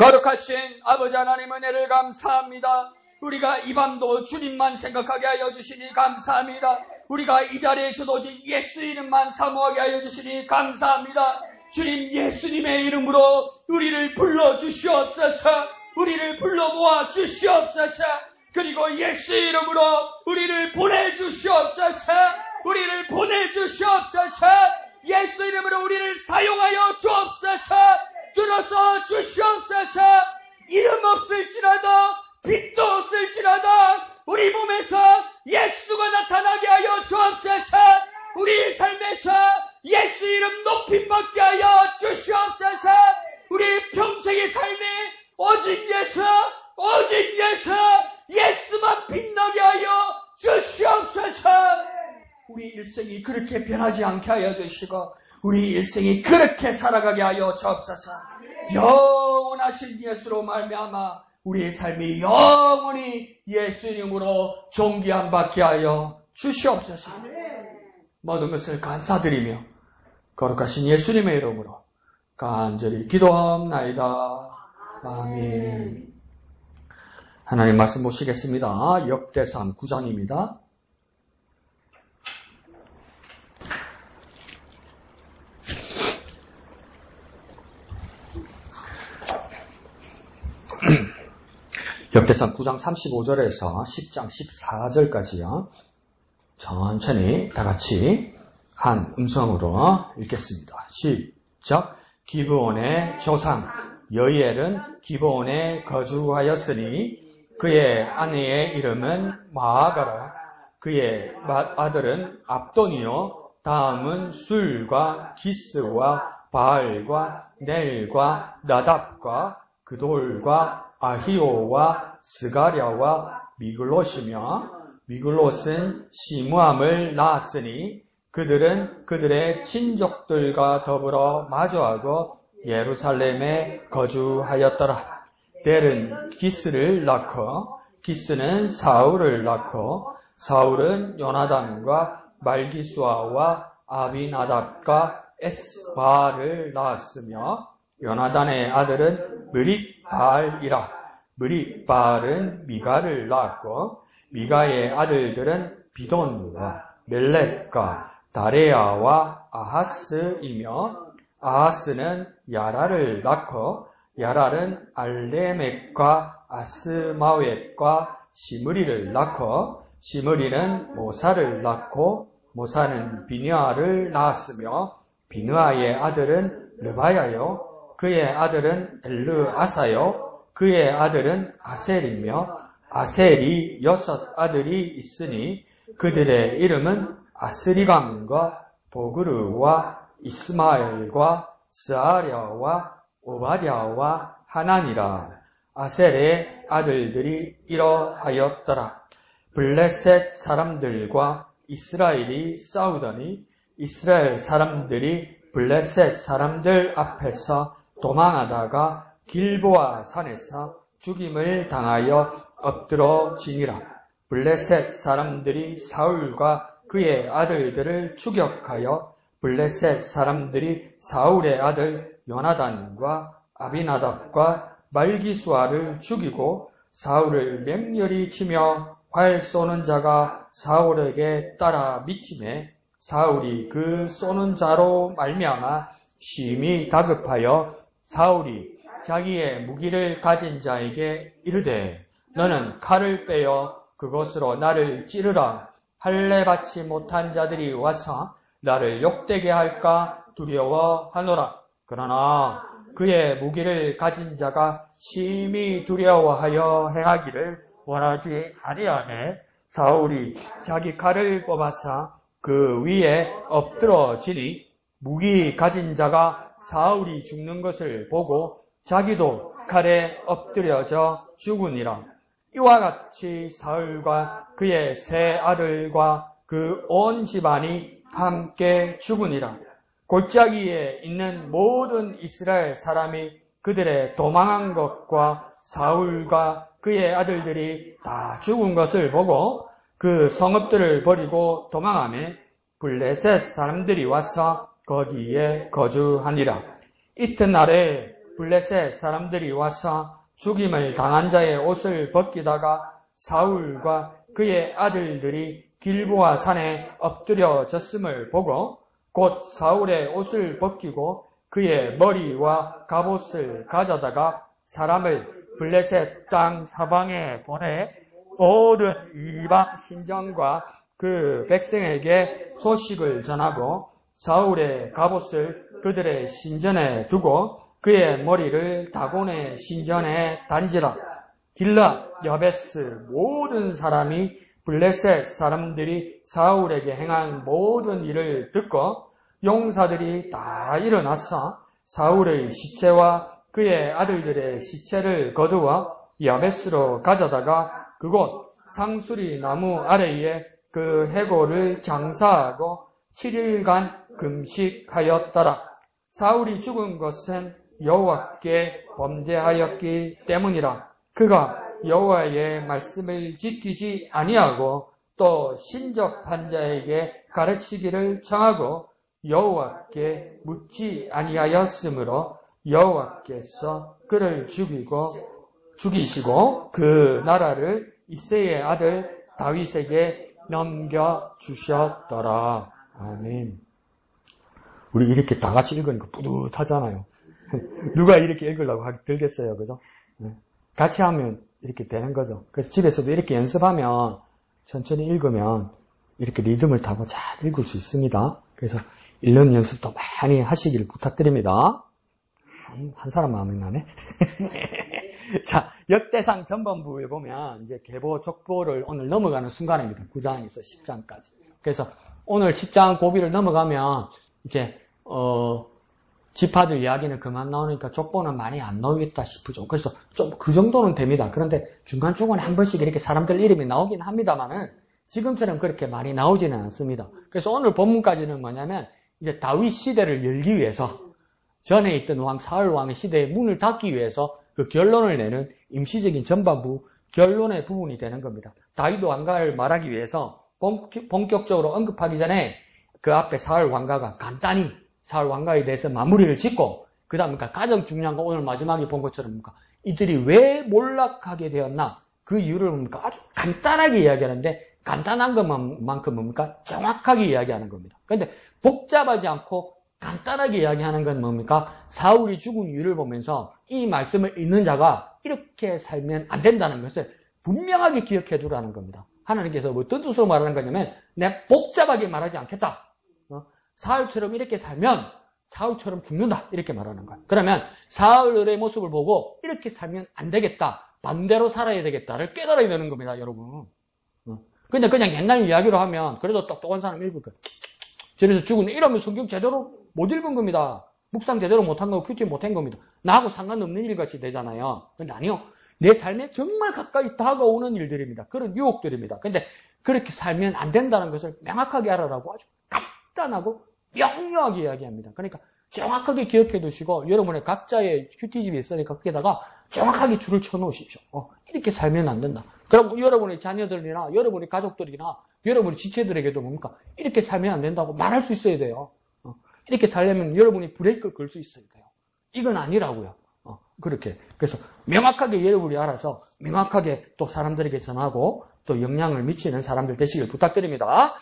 거룩하신 아버지 하나님 은혜를 감사합니다. 우리가 이 밤도 주님만 생각하게 하여 주시니 감사합니다. 우리가 이 자리에서도 오직 예수 이름만 사모하게 하여 주시니 감사합니다. 주님 예수님의 이름으로 우리를 불러주시옵소서. 우리를 불러 모아 주시옵소서. 그리고 예수 이름으로 우리를 보내주시옵소서. 우리를 보내주시옵소서. 예수 이름으로 우리를 사용하여 주옵소서. 들어서 주시옵소서. 이름 없을지라도 빛도 없을지라도 우리 몸에서 예수가 나타나게 하여 주옵소서. 우리 삶에서 예수 이름 높임받게 하여 주시옵소서. 우리 평생의 삶이 오직 예수, 오직 예수, 예수만 빛나게 하여 주시옵소서. 우리 일생이 그렇게 변하지 않게 하여 주시고 우리 일생이 그렇게 살아가게 하여 주옵소서. 영원하신 예수로 말미암아 우리의 삶이 영원히 예수 이름으로 존귀함 받게 하여 주시옵소서. 모든 것을 감사드리며 거룩하신 예수님의 이름으로 간절히 기도합나이다. 아멘. 하나님 말씀 보시겠습니다. 역대상 9장입니다. 역대상 9장 35절에서 10장 14절까지요. 천천히 다 같이 한 음성으로 읽겠습니다. 시작. 기브온의 조상 여이엘은 기브온에 거주하였으니 그의 아내의 이름은 마아가라. 그의 아들은 압돈이요 다음은 술과 기스와 바알과 넬과 나답과 그돌과 아히오와 스가랴와 미글롯이며 미글롯은 시므함을 낳았으니 그들은 그들의 친족들과 더불어 마주하고 예루살렘에 거주하였더라. 넬은 기스를 낳고 기스는 사울을 낳고 사울은 요나단과 말기수아와 아비나답과 에스바를 낳았으며 요나단의 아들은 므릿바알이라. 므릿바알은 미가를 낳았고 미가의 아들들은 비돈과 멜렉과 다레아와 아하스이며 아하스는 야라를 낳고 야랄은 알레멕과 아스마웻과 시므리를 낳고 시므리는 모사를 낳고 모사는 비느아를 낳았으며 비느아의 아들은 르바야요 그의 아들은 엘르아사요 그의 아들은 아셀이며 아셀이 6 아들이 있으니 그들의 이름은 아스리감과 보그르와 이스마엘과 스아랴와 오바댜와 하나니라. 아셀의 아들들이 이러하였더라. 블레셋 사람들과 이스라엘이 싸우더니 이스라엘 사람들이 블레셋 사람들 앞에서 도망하다가 길보아 산에서 죽임을 당하여 엎드러지니라. 블레셋 사람들이 사울과 그의 아들들을 추격하여 블레셋 사람들이 사울의 아들 요나단과 아비나답과 말기수아를 죽이고 사울을 맹렬히 치며 활 쏘는 자가 사울에게 따라 미치매 사울이 그 쏘는 자로 말미암아 심히 다급하여 사울이 자기의 무기를 가진 자에게 이르되 너는 칼을 빼어 그것으로 나를 찌르라. 할례 받지 못한 자들이 와서 나를 욕되게 할까 두려워하노라. 그러나 그의 무기를 가진 자가 심히 두려워하여 행하기를 원하지 아니하네. 사울이 자기 칼을 뽑아서 그 위에 엎드러지니 무기 가진 자가 사울이 죽는 것을 보고 자기도 칼에 엎드려져 죽으니라. 이와 같이 사울과 그의 세 아들과 그 온 집안이 함께 죽으니라. 골짜기에 있는 모든 이스라엘 사람이 그들의 도망한 것과 사울과 그의 아들들이 다 죽은 것을 보고 그 성읍들을 버리고 도망하며 블레셋 사람들이 와서 거기에 거주하니라. 이튿날에 블레셋 사람들이 와서 죽임을 당한 자의 옷을 벗기다가 사울과 그의 아들들이 길보아 산에 엎드려졌음을 보고 곧 사울의 옷을 벗기고 그의 머리와 갑옷을 가져다가 사람을 블레셋 땅 사방에 보내 모든 이방 신전과 그 백성에게 소식을 전하고 사울의 갑옷을 그들의 신전에 두고 그의 머리를 다곤의 신전에 단지라. 길라 여베스 모든 사람이 블레셋 사람들이 사울에게 행한 모든 일을 듣고 용사들이 다 일어나서 사울의 시체와 그의 아들들의 시체를 거두어 여베스로 가져다가 그곳 상수리 나무 아래에 그 해골을 장사하고 7일간 금식하였더라. 사울이 죽은 것은 여호와께 범죄하였기 때문이라. 그가 여호와의 말씀을 지키지 아니하고 또 신접한 자에게 가르치기를 청하고 여호와께 묻지 아니하였으므로 여호와께서 그를 죽이시고 그 나라를 이새의 아들 다윗에게 넘겨주셨더라. 아멘. 우리 이렇게 다 같이 읽으니까 뿌듯하잖아요. 누가 이렇게 읽으려고 하기 들겠어요, 그죠? 같이 하면 이렇게 되는 거죠. 그래서 집에서도 이렇게 연습하면 천천히 읽으면 이렇게 리듬을 타고 잘 읽을 수 있습니다. 그래서 읽는 연습도 많이 하시기를 부탁드립니다. 한 사람 마음에 나네. 자, 역대상 전반부에 보면 이제 계보, 족보를 오늘 넘어가는 순간입니다. 9장에서 10장까지. 그래서 오늘 10장 고비를 넘어가면 이제 지파들 이야기는 그만 나오니까 족보는 많이 안 나오겠다 싶으죠. 그래서 좀 그 정도는 됩니다. 그런데 중간중간에 한 번씩 이렇게 사람들 이름이 나오긴 합니다만은 지금처럼 그렇게 많이 나오지는 않습니다. 그래서 오늘 본문까지는 뭐냐면 이제 다윗 시대를 열기 위해서 전에 있던 왕 사울 왕의 시대의 문을 닫기 위해서 그 결론을 내는 임시적인 전반부 결론의 부분이 되는 겁니다. 다윗 왕가를 말하기 위해서 본격적으로 언급하기 전에 그 앞에 사울 왕가가 간단히 사울 왕가에 대해서 마무리를 짓고 그 다음 가장 중요한 건 오늘 마지막에 본 것처럼 이들이 왜 몰락하게 되었나 그 이유를 아주 간단하게 이야기하는데 간단한 것만큼 정확하게 이야기하는 겁니다. 그런데 복잡하지 않고 간단하게 이야기하는 건 뭡니까? 사울이 죽은 이유를 보면서 이 말씀을 읽는 자가 이렇게 살면 안 된다는 것을 분명하게 기억해 두라는 겁니다. 하나님께서 어떤 뜻으로 말하는 거냐면 내가 복잡하게 말하지 않겠다. 사울처럼 이렇게 살면 사울처럼 죽는다. 이렇게 말하는 거야. 그러면 사울의 모습을 보고 이렇게 살면 안 되겠다. 반대로 살아야 되겠다를 깨달아야 되는 겁니다, 여러분. 근데 그냥 옛날 이야기로 하면 그래도 똑똑한 사람 읽을 거야. 저래서 죽은 이러면 성경 제대로 못 읽은 겁니다. 묵상 제대로 못한 거고 큐티 못한 겁니다. 나하고 상관없는 일같이 되잖아요. 근데 아니요. 내 삶에 정말 가까이 다가오는 일들입니다. 그런 유혹들입니다. 근데 그렇게 살면 안 된다는 것을 명확하게 알아라고 아주 간단하고 명료하게 이야기합니다. 그러니까 정확하게 기억해 두시고 여러분의 각자의 큐티집이 있으니까 거기다가 정확하게 줄을 쳐놓으십시오. 이렇게 살면 안 된다. 그럼 여러분의 자녀들이나 여러분의 가족들이나 여러분의 지체들에게도 뭡니까? 이렇게 살면 안 된다고 말할 수 있어야 돼요. 이렇게 살려면 여러분이 브레이크를 걸 수 있어야 돼요. 이건 아니라고요. 그렇게. 그래서 명확하게 여러분이 알아서 명확하게 또 사람들에게 전하고 또 영향을 미치는 사람들 되시길 부탁드립니다.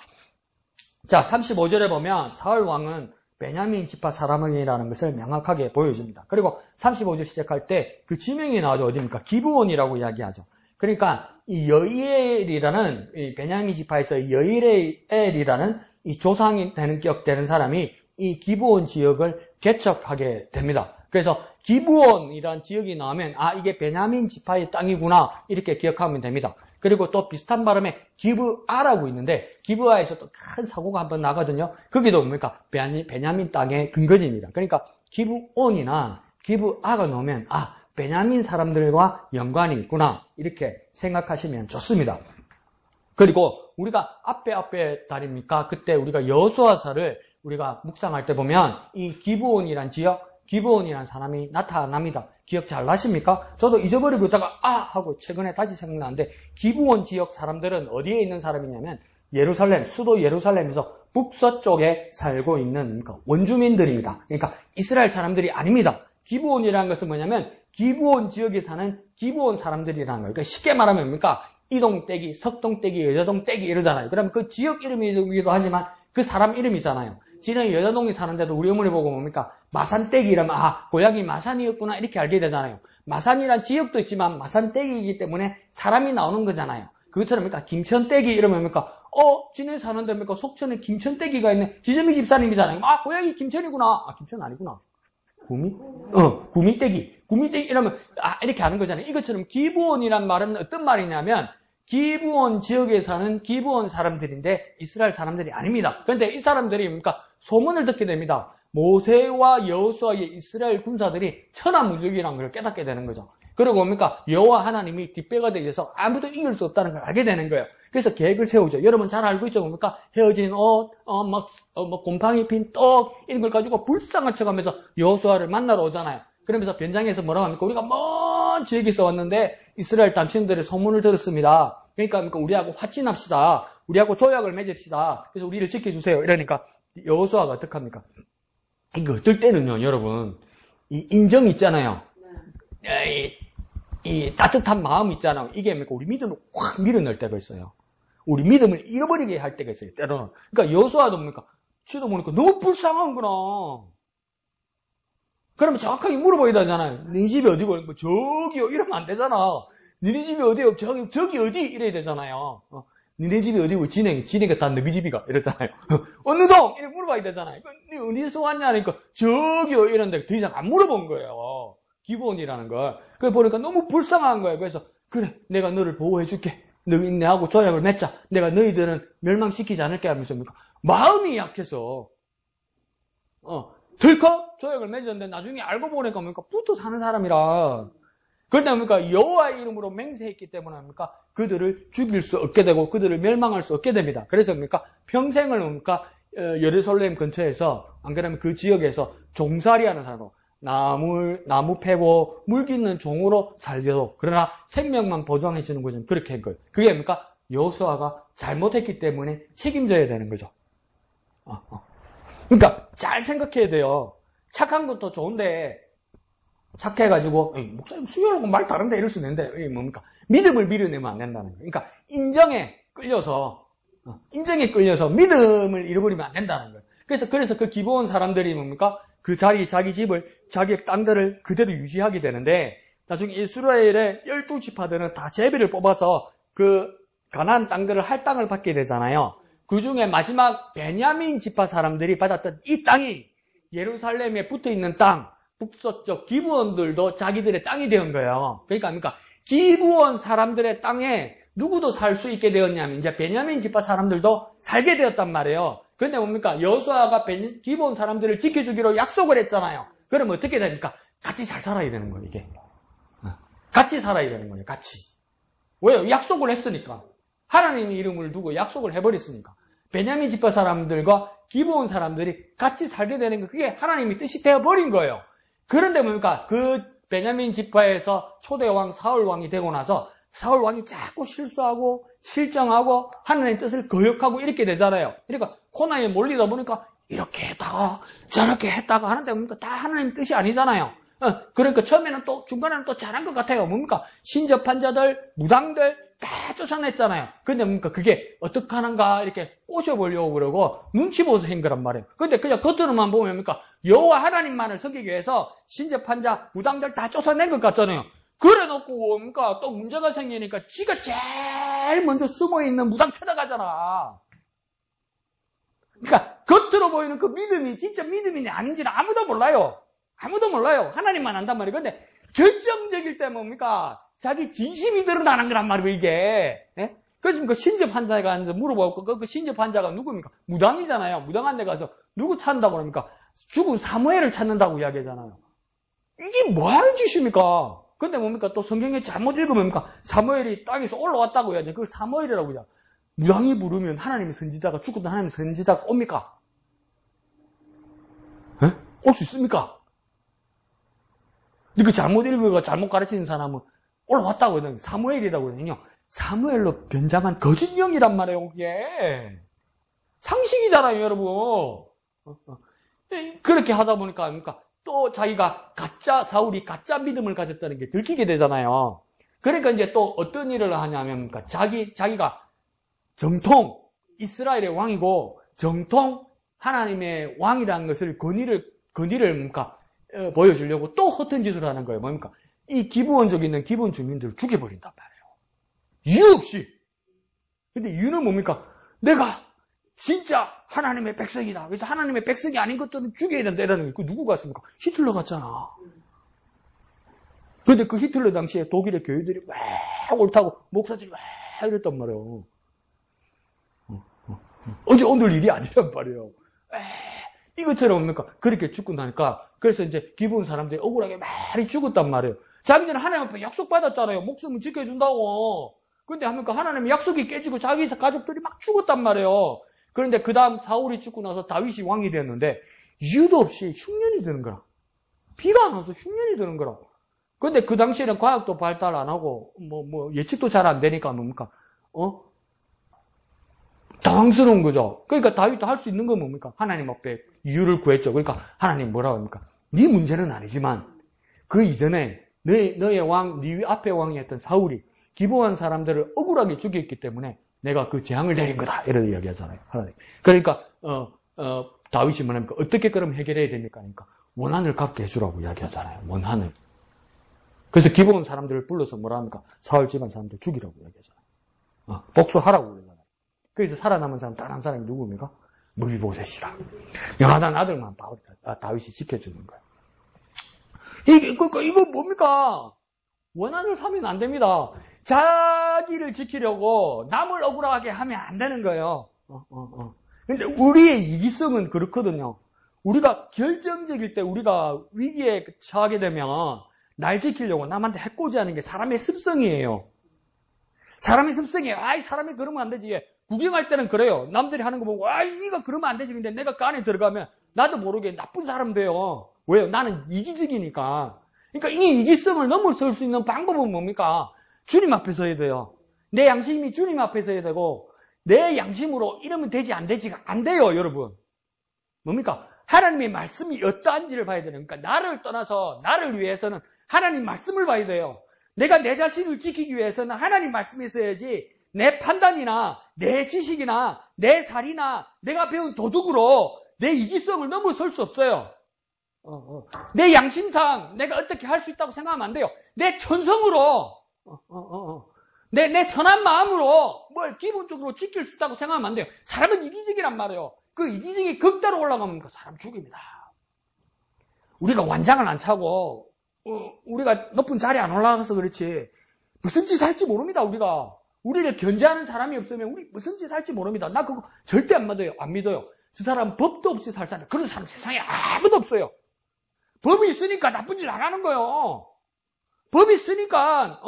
자, 35절에 보면 사울 왕은 베냐민 지파 사람이라는 것을 명확하게 보여줍니다. 그리고 35절 시작할 때 그 지명이 나오죠. 어디입니까? 기브온이라고 이야기하죠. 그러니까 이 여이엘이라는 이 베냐민 지파에서 여이엘이라는 이 조상이 되는 사람이 이 기브온 지역을 개척하게 됩니다. 그래서 기브온이라는 지역이 나오면 이게 베냐민 지파의 땅이구나 이렇게 기억하면 됩니다. 그리고 또 비슷한 발음에 기브아라고 있는데 기브아에서 또 큰 사고가 한번 나거든요. 거기도 뭡니까? 베냐민 땅의 근거지입니다. 그러니까 기브온이나 기브아가 나오면 베냐민 사람들과 연관이 있구나 이렇게 생각하시면 좋습니다. 그리고 우리가 앞에 달입니까? 그때 우리가 여호수아서를 우리가 묵상할 때 보면 이 기브온이란 지역, 기브온이란 사람이 나타납니다. 기억 잘 나십니까? 저도 잊어버리고 있다가 하고 최근에 다시 생각나는데 기브온 지역 사람들은 어디에 있는 사람이냐면 예루살렘, 수도 예루살렘에서 북서쪽에 살고 있는 원주민들입니다. 그러니까 이스라엘 사람들이 아닙니다. 기브온이라는 것은 뭐냐면 기브온 지역에 사는 기브온 사람들이라는 거예요. 그러니까 쉽게 말하면 뭡니까? 이동떼기, 석동떼기, 여자동떼기 이러잖아요. 그러면 그 지역 이름이기도 하지만 그 사람 이름이잖아요. 지난해 여자동에 사는데도 우리 어머니 보고 뭡니까? 마산떼기 이러면 고향이 마산이었구나 이렇게 알게 되잖아요. 마산이란 지역도 있지만 마산떼기이기 때문에 사람이 나오는 거잖아요. 그것처럼 뭡니까? 김천떼기 이러면 뭡니까? 지네 사는데 뭡니까? 속천에 김천떼기가 있네. 지점이 집사님이잖아요. 고향이 김천이구나. 김천 아니구나. 구미? 구미떼기. 구미떼기 이러면 이렇게 하는 거잖아요. 이것처럼 기브온이란 말은 어떤 말이냐면 기브온 지역에 사는 기브온 사람들인데 이스라엘 사람들이 아닙니다. 그런데 이 사람들이 뭡니까? 소문을 듣게 됩니다. 모세와 여호수아의 이스라엘 군사들이 천하무적이라는 걸 깨닫게 되는 거죠. 그리고 뭡니까? 여호와 하나님이 뒷배가 되어서 아무도 이길 수 없다는 걸 알게 되는 거예요. 그래서 계획을 세우죠. 여러분 잘 알고 있죠? 뭡니까? 헤어진 옷, 곰팡이 핀 떡, 이런 걸 가지고 불쌍한 척 하면서 여호수아를 만나러 오잖아요. 그러면서 변장에서 뭐라고 합니까? 우리가 먼 지역에서 왔는데 이스라엘 당신들의 소문을 들었습니다. 그러니까 우리하고 화친합시다. 우리하고 조약을 맺읍시다. 그래서 우리를 지켜주세요. 이러니까 여호수아가 어떡합니까? 이거 어떨 때는요, 여러분, 이 인정 있잖아요. 이 따뜻한 마음 있잖아요. 이게 뭡니까? 우리 믿음을 확 밀어넣을 때가 있어요. 우리 믿음을 잃어버리게 할 때가 있어요. 때로는. 그러니까 여호수아도 뭡니까? 치도 보니까 너무 불쌍한구나. 그러면 정확하게 물어봐야 되잖아요. 네 집이 어디고? 저기요. 이러면 안 되잖아. 너네 집이 어디요? 저기 어디? 이래야 되잖아요. 너네 집이 어디고? 진행이 다 너희 집이가. 이랬잖아요. 어느 동? 이렇게 물어봐야 되잖아요. 네 어디서 왔냐? 하니까 저기요. 이런데 더 이상 안 물어본 거예요. 기브온이라는 걸. 그래 보니까 너무 불쌍한 거예요. 그래서 그래 내가 너를 보호해줄게. 너희 내하고 조약을 맺자. 내가 너희들은 멸망시키지 않을게 하면서 마음이 약해서 덜컥 조약을 맺었는데 나중에 알고 보니까 뭡니까? 붙어 사는 사람이라. 그런데 뭡니까? 여호와의 이름으로 맹세했기 때문에 뭡니까? 그들을 죽일 수 없게 되고 그들을 멸망할 수 없게 됩니다. 그래서 뭡니까? 평생을 뭡니까? 예루살렘 근처에서 안 그러면 그 지역에서 종살이하는 사람으로 나무 패고 물 깃는 종으로 살려도 그러나 생명만 보장해 주는 거죠. 그렇게 한 거예요. 그게 뭡니까? 여호수아가 잘못했기 때문에 책임져야 되는 거죠. 그러니까 잘 생각해야 돼요. 착한 것도 좋은데 착해가지고 목사님 수요하고 말 다른데 이럴 수 있는데 뭡니까? 믿음을 밀어내면 안 된다는 거예요. 그러니까 인정에 끌려서 믿음을 잃어버리면 안 된다는 거예요. 그래서 그 기브온 사람들이 뭡니까? 그 자기 집을, 자기 땅들을 그대로 유지하게 되는데, 나중에 이스라엘의 12지파들은 다 제비를 뽑아서 그 가나안 땅들을 할당을 받게 되잖아요. 그 중에 마지막 베냐민 지파 사람들이 받았던 이 땅이 예루살렘에 붙어 있는 땅, 북서쪽 기브온들도 자기들의 땅이 되는 거예요. 그러니까 기브온 사람들의 땅에 누구도 살 수 있게 되었냐면 이제 베냐민 지파 사람들도 살게 되었단 말이에요. 그런데 뭡니까? 여호수아가 기브온 사람들을 지켜주기로 약속을 했잖아요. 그러면 어떻게 됩니까? 같이 잘 살아야 되는 거예요, 이게. 같이 살아야 되는 거예요, 같이. 왜요? 약속을 했으니까. 하나님의 이름을 두고 약속을 해버렸으니까. 베냐민 지파 사람들과 기브온 사람들이 같이 살게 되는 거, 그게 하나님의 뜻이 되어버린 거예요. 그런데 뭡니까? 그 베냐민 지파에서 초대왕 사울왕이 되고 나서 사울왕이 자꾸 실수하고 실정하고 하나님의 뜻을 거역하고 이렇게 되잖아요. 그러니까 코너에 몰리다 보니까 이렇게 했다가 저렇게 했다가 하는데 뭡니까? 다 하나님의 뜻이 아니잖아요. 그러니까 처음에는 또 중간에는 또 잘한 것 같아요. 뭡니까? 신접한 자들, 무당들 다 쫓아냈잖아요. 근데 뭡니까? 그게 어떻게 하는가 이렇게 꼬셔보려고 그러고 눈치 보서 한 거란 말이에요. 근데 그냥 겉으로만 보면 뭡니까? 여호와 하나님만을 섬기기 위해서 신접한 자, 무당들 다 쫓아낸 것 같잖아요. 그래 놓고 뭡니까? 또 문제가 생기니까 지가 제일 먼저 숨어있는 무당 찾아가잖아. 그러니까 겉으로 보이는 그 믿음이 진짜 믿음이냐 아닌지는 아무도 몰라요. 아무도 몰라요. 하나님만 안단 말이에요. 근데 결정적일 때 뭡니까? 자기 진심이 드러나는 거란 말이에요, 이게. 예? 그래서 그 신접 환자가 앉아서 물어보고 그 신접 환자가 누굽니까? 무당이잖아요. 무당한 데 가서 누구 찾는다고 그럽니까? 죽은 사무엘을 찾는다고 이야기하잖아요. 이게 뭐 하는 짓입니까? 근데 뭡니까? 또 성경에 잘못 읽으면 뭡니까? 사무엘이 땅에서 올라왔다고 해야지. 그걸 사무엘이라고 해야. 무당이 부르면 하나님의 선지자가 죽었던 하나님의 선지자가 옵니까? 올 수 있습니까? 이거 잘못 읽어가 잘못 가르치는 사람은 올라왔다고 해야 사무엘이라고 해야 사무엘로 변장한 거짓 영이란 말이에요, 그게. 상식이잖아요, 여러분. 그렇게 하다 보니까 뭡니까? 또 자기가 사울이 가짜 믿음을 가졌다는 게 들키게 되잖아요. 그러니까 이제 또 어떤 일을 하냐면, 자기가 정통 이스라엘의 왕이고, 정통 하나님의 왕이라는 것을 권위를 보여주려고 또 허튼 짓을 하는 거예요. 뭡니까? 이 기브온족에 있는 기브온 주민들을 죽여버린단 말이에요. 이유 없이. 근데 이유는 뭡니까? 내가 진짜 하나님의 백성이다. 그래서 하나님의 백성이 아닌 것들은 죽여야 된다. 이라는 게 누구 같습니까? 히틀러 같잖아. 근데 그 히틀러 당시에 독일의 교회들이 막 옳다고 목사들이 막 이랬단 말이에요. 오늘 일이 아니란 말이에요. 이것처럼 뭡니까? 그렇게 죽고 나니까 그래서 이제 기브온 사람들이 억울하게 많이 죽었단 말이에요. 자기들은 하나님 앞에 약속받았잖아요. 목숨을 지켜준다고. 근데 합니까? 하나님의 약속이 깨지고 자기 가족들이 막 죽었단 말이에요. 그런데 그 다음 사울이 죽고 나서 다윗이 왕이 되었는데 이유도 없이 흉년이 드는 거라. 비가 안 와서 흉년이 드는 거라. 근데 그 당시에는 과학도 발달 안 하고 예측도 잘 안 되니까 뭡니까? 당황스러운 거죠. 그러니까 다윗도 할 수 있는 건 뭡니까? 하나님 앞에 이유를 구했죠. 그러니까 하나님 뭐라고 합니까? 네 문제는 아니지만 그 이전에 너의 왕, 네 앞에 왕이었던 사울이 기브온 사람들을 억울하게 죽였기 때문에 내가 그 재앙을 내린 거다. 이렇게 이야기하잖아요. 하나님. 그러니까 다윗이 뭐랍니까? 어떻게 그럼 해결해야 됩니까? 그러니까 원한을 갖게 해주라고 이야기하잖아요. 원한을. 그래서 기브온 사람들을 불러서 뭐랍니까? 사울 집안 사람들 죽이라고 이야기하잖아요. 복수하라고 그러잖아요. 그래서 살아남은 사람 단 한 사람이 누굽니까? 물보셋이라. 영하단 아들만 다윗이 지켜주는 거예요. 이거 뭡니까? 원한을 사면 안 됩니다. 자기를 지키려고 남을 억울하게 하면 안 되는 거예요. 근데 우리의 이기성은 그렇거든요. 우리가 결정적일 때 우리가 위기에 처하게 되면 날 지키려고 남한테 해코지하는 게 사람의 습성이에요. 사람의 습성이에요. 사람이 그러면 안 되지. 구경할 때는 그래요. 남들이 하는 거 보고 네가 그러면 안 되지. 근데 내가 그 안에 들어가면 나도 모르게 나쁜 사람 돼요. 왜요? 나는 이기적이니까. 그러니까 이 이기성을 넘어설 수 있는 방법은 뭡니까? 주님 앞에 서야 돼요. 내 양심이 주님 앞에 서야 되고 내 양심으로 이러면 되지 안 되지가 안 돼요, 여러분. 뭡니까? 하나님의 말씀이 어떠한지를 봐야 되는 거니까 나를 떠나서 나를 위해서는 하나님 말씀을 봐야 돼요. 내가 내 자신을 지키기 위해서는 하나님 말씀이 있어야지 내 판단이나 내 지식이나 내 살이나 내가 배운 도둑으로 내 이기성을 넘어설 수 없어요. 내 양심상 내가 어떻게 할 수 있다고 생각하면 안 돼요. 내 천성으로 내 선한 마음으로 뭘 기본적으로 지킬 수 있다고 생각하면 안 돼요. 사람은 이기적이란 말이에요. 그 이기적이 극대로 올라가면 그 사람 죽입니다. 우리가 완장을 안 차고 우리가 높은 자리에 안 올라가서 그렇지 무슨 짓 할지 모릅니다. 우리를 견제하는 사람이 없으면 우리 무슨 짓 할지 모릅니다. 나 그거 절대 안 믿어요. 저 사람은 법도 없이 살 사람. 그런 사람 세상에 아무도 없어요. 법이 있으니까 나쁜 짓 안 하는 거예요. 법이 있으니까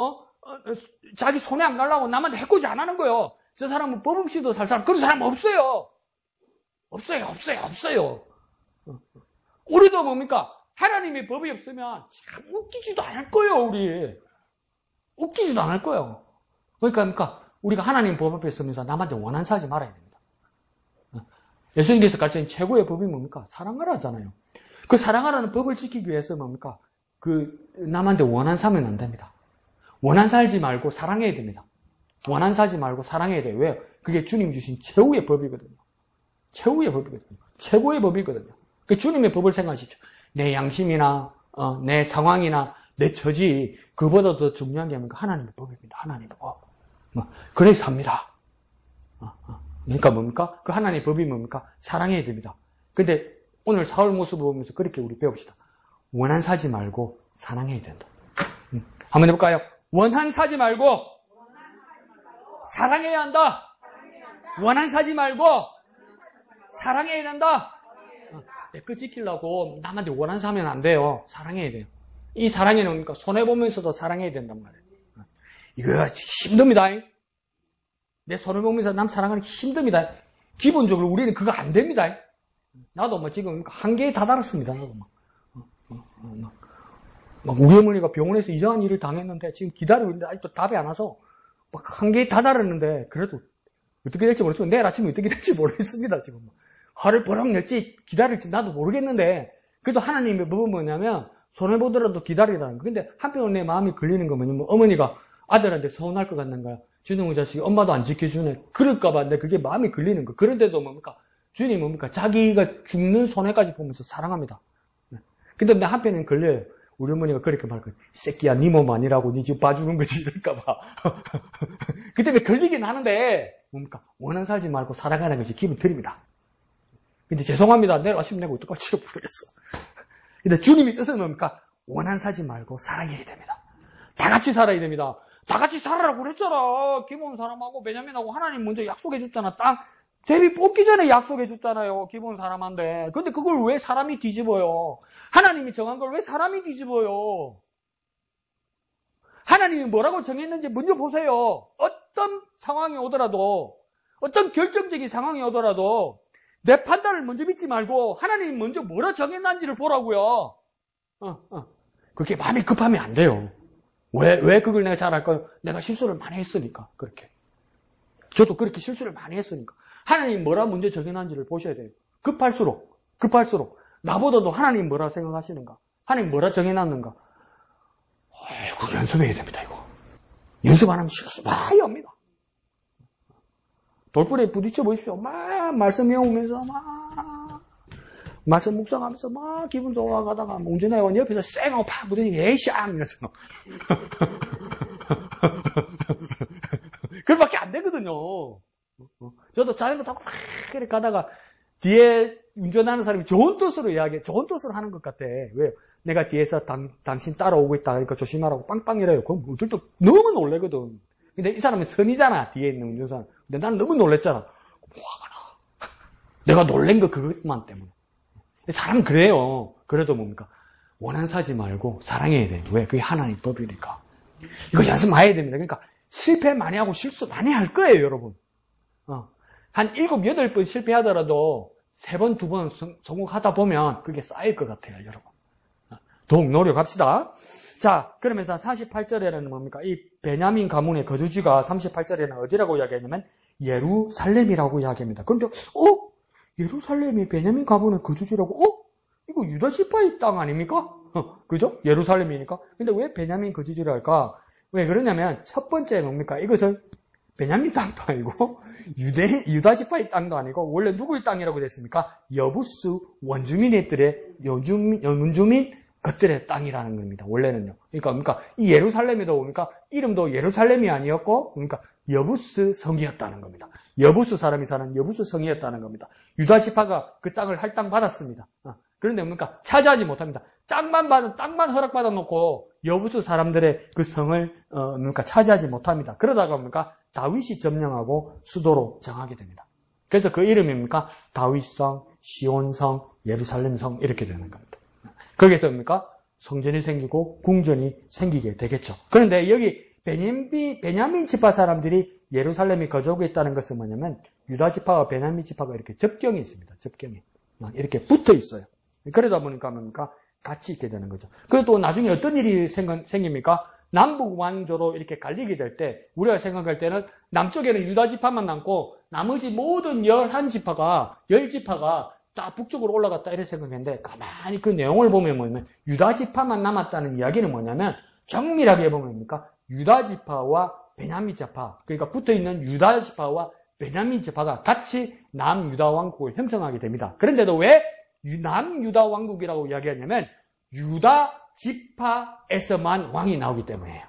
자기 손에 안 가려고 남한테 해코지 안 하는 거예요. 저 사람은 법 없이도 살 사람. 그런 사람 없어요. 없어요. 우리도 뭡니까? 하나님의 법이 없으면 참 웃기지도 않을 거예요. 우리 웃기지도 않을 거예요. 그러니까 우리가 하나님 법 앞에 서면서 남한테 원한 사지 말아야 됩니다. 예수님께서 가르치는 최고의 법이 뭡니까? 사랑하라잖아요. 그 사랑하라는 법을 지키기 위해서 뭡니까? 그 남한테 원한 사면 안 됩니다. 원한 살지 말고 사랑해야 됩니다. 원한 사지 말고 사랑해야 돼요. 왜요? 그게 주님 주신 최후의 법이거든요. 최고의 법이거든요. 그 주님의 법을 생각하십시오. 내 양심이나 내 상황이나 내 처지 그보다 더 중요한 게 뭡니까? 하나님의 법입니다. 하나님의 법. 그래서 삽니다. 그러니까 뭡니까? 그 하나님의 법이 뭡니까? 사랑해야 됩니다. 근데 오늘 사울 모습을 보면서 그렇게 우리 배웁시다. 원한 사지 말고 사랑해야 된다. 한번 해볼까요? 원한 사지 말고 사랑해야 한다. 원한 사지 말고 사랑해야 된다. 내 거 지키려고 남한테 원한 사면 안 돼요. 사랑해야 돼요. 이 사랑에는 뭡니까? 손해보면서도 사랑해야 된단 말이에요. 이거 힘듭니다. 내 손을 보면서 남 사랑하는 게 힘듭니다. 기본적으로 우리는 그거 안 됩니다. 나도 지금 한계에 다다랐습니다. 나도 우리 어머니가 병원에서 이상한 일을 당했는데 지금 기다리고 있는데 아직도 답이 안 와서 한계에 다다랐는데 그래도 어떻게 될지 모르겠어요. 내일 아침에 어떻게 될지 모르겠습니다. 지금 화를 버럭 낼지 기다릴지 나도 모르겠는데 그래도 하나님의 법은 뭐냐면 손해보더라도 기다리라는 거. 근데 한편으로 내 마음이 걸리는 건 뭐냐면 어머니가 아들한테 서운할 것 같는 거야. 준영의 자식이 엄마도 안 지켜주네. 그럴까봐 내 그게 마음이 걸리는 거. 그런데도 뭡니까? 주님 뭡니까? 자기가 죽는 손해까지 보면서 사랑합니다. 근데 내 한편에는 걸려요. 우리 어머니가 그렇게 말할 거예요. 새끼야, 네 몸 아니라고 네 집 봐주는 거지 이럴까봐. 그때 걸리긴 하는데 뭡니까? 원한 살지 말고 살아가는 것이 기분 드립니다. 근데 죄송합니다. 내려가시면 내가 어떡할지 모르겠어. 근데 주님이 뜻은 뭡니까? 원한 살지 말고 살아야 됩니다. 다 같이 살아야 됩니다. 다 같이 살아라고 그랬잖아. 기본 사람하고 베냐민하고 하나님 먼저 약속해 줬잖아. 땅 제비 뽑기 전에 약속해 줬잖아요. 기본 사람한테. 근데 그걸 왜 사람이 뒤집어요? 하나님이 정한 걸 왜 사람이 뒤집어요? 하나님이 뭐라고 정했는지 먼저 보세요. 어떤 상황이 오더라도, 어떤 결정적인 상황이 오더라도 내 판단을 먼저 믿지 말고 하나님이 먼저 뭐라 정했는지를 보라고요. 그렇게 마음이 급하면 안 돼요. 왜 그걸 내가 잘 할까요? 내가 실수를 많이 했으니까. 그렇게. 저도 그렇게 실수를 많이 했으니까. 하나님이 뭐라 먼저 정해놨는지를 보셔야 돼요. 급할수록 나보다도 하나님 뭐라 생각하시는가? 하나님 뭐라 정해놨는가? 아이고, 연습해야 됩니다, 이거. 연습 안 하면 실수 많이 합니다. 돌부리에 부딪혀 보십시오. 막 말씀 외우면서 말씀 묵상하면서 막 기분 좋아가다가 운전해요. 옆에서 쌩하고 팍 부딪히니 에이샹 이러면서. 그것밖에 안 되거든요. 저도 자전거 타고 막 이렇게 가다가 뒤에 운전하는 사람이 좋은 뜻으로 하는 것 같아. 왜요? 내가 뒤에서 당신 따라오고 있다. 그러니까 조심하라고 빵빵 이래요. 그럼 우들도 너무 놀래거든. 근데 이 사람은 선이잖아. 뒤에 있는 운전사는. 근데 난 너무 놀랬잖아. 화가 나. 내가 놀란 거 그것만 때문에. 사람은 그래요. 그래도 뭡니까? 원한 사지 말고 사랑해야 돼. 왜? 그게 하나님 법이니까. 이거 연습 많이 해야 됩니다. 그러니까 실패 많이 하고 실수 많이 할 거예요, 여러분. 한 7, 8번 실패하더라도 3번, 2번 성공하다 보면 그게 쌓일 것 같아요, 여러분. 더욱 노력합시다. 자, 그러면서 48절에는 뭡니까? 이 베냐민 가문의 거주지가 38절에는 어디라고 이야기하냐면 예루살렘이라고 이야기합니다. 그런데 예루살렘이 베냐민 가문의 거주지라고? 이거 유다 지파의 땅 아닙니까? 그죠? 예루살렘이니까. 근데 왜 베냐민 거주지를 할까? 왜 그러냐면 첫 번째 뭡니까? 이것은 베냐민 땅도 아니고 유다 지파의 땅도 아니고 원래 누구의 땅이라고 됐습니까? 여부스 원주민들의 원주민 것들의 땅이라는 겁니다. 원래는요. 그러니까 이 예루살렘에도 뭡니까? 이름도 예루살렘이 아니었고 그러니까 여부스 성이었다는 겁니다. 여부스 사람이 사는 여부스 성이었다는 겁니다. 유다 지파가 그 땅을 할당받았습니다. 그런데 뭡니까? 차지하지 못합니다. 땅만 허락받아 놓고 여부스 사람들의 그 성을 뭡니까? 차지하지 못합니다. 그러다가 뭡니까? 다윗이 점령하고 수도로 정하게 됩니다. 그래서 그 이름이 뭡니까? 다윗성, 시온성, 예루살렘성 이렇게 되는 겁니다. 거기서 뭡니까? 성전이 생기고 궁전이 생기게 되겠죠. 그런데 여기 베냐민 지파 사람들이 예루살렘에 거주하고 있다는 것은 뭐냐면 유다 지파와 베냐민 지파가 이렇게 접경이 있습니다. 접경이. 이렇게 붙어 있어요. 그러다 보니까 뭡니까? 같이 있게 되는 거죠. 그리고 또 나중에 어떤 일이 생깁니까? 남북 왕조로 이렇게 갈리게 될 때 우리가 생각할 때는 남쪽에는 유다 지파만 남고 나머지 모든 10지파가 다 북쪽으로 올라갔다 이렇게 생각했는데 가만히 그 내용을 보면 뭐냐면 유다 지파만 남았다는 이야기는 뭐냐면 정밀하게 보면 뭡니까? 유다 지파와 베냐민 지파 그러니까 붙어있는 유다 지파와 베냐민 지파가 같이 남유다 왕국을 형성하게 됩니다. 그런데도 왜 남유다 왕국이라고 이야기하냐면 유다 지파에서만 왕이 나오기 때문이에요.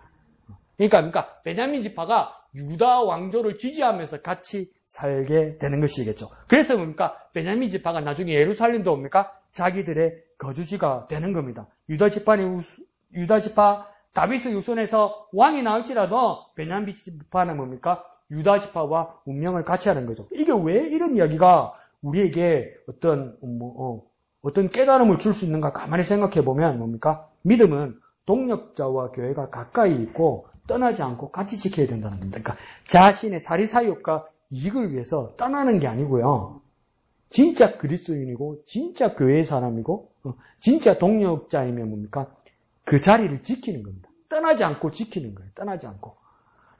그러니까 베냐민 지파가 유다 왕조를 지지하면서 같이 살게 되는 것이겠죠. 그래서 뭡니까? 베냐민 지파가 나중에 예루살렘도 뭡니까? 자기들의 거주지가 되는 겁니다. 유다 지파 다윗의 후손에서 왕이 나올지라도 베냐민 지파는 뭡니까? 유다 지파와 운명을 같이 하는 거죠. 이게 왜 이런 이야기가 우리에게 어떤 깨달음을 줄 수 있는가 가만히 생각해 보면 뭡니까? 믿음은 동력자와 교회가 가까이 있고 떠나지 않고 같이 지켜야 된다는 겁니다. 그러니까 자신의 사리사욕과 이익을 위해서 떠나는 게 아니고요. 진짜 그리스도인이고 진짜 교회의 사람이고 진짜 동력자이면 뭡니까? 그 자리를 지키는 겁니다. 떠나지 않고 지키는 거예요. 떠나지 않고.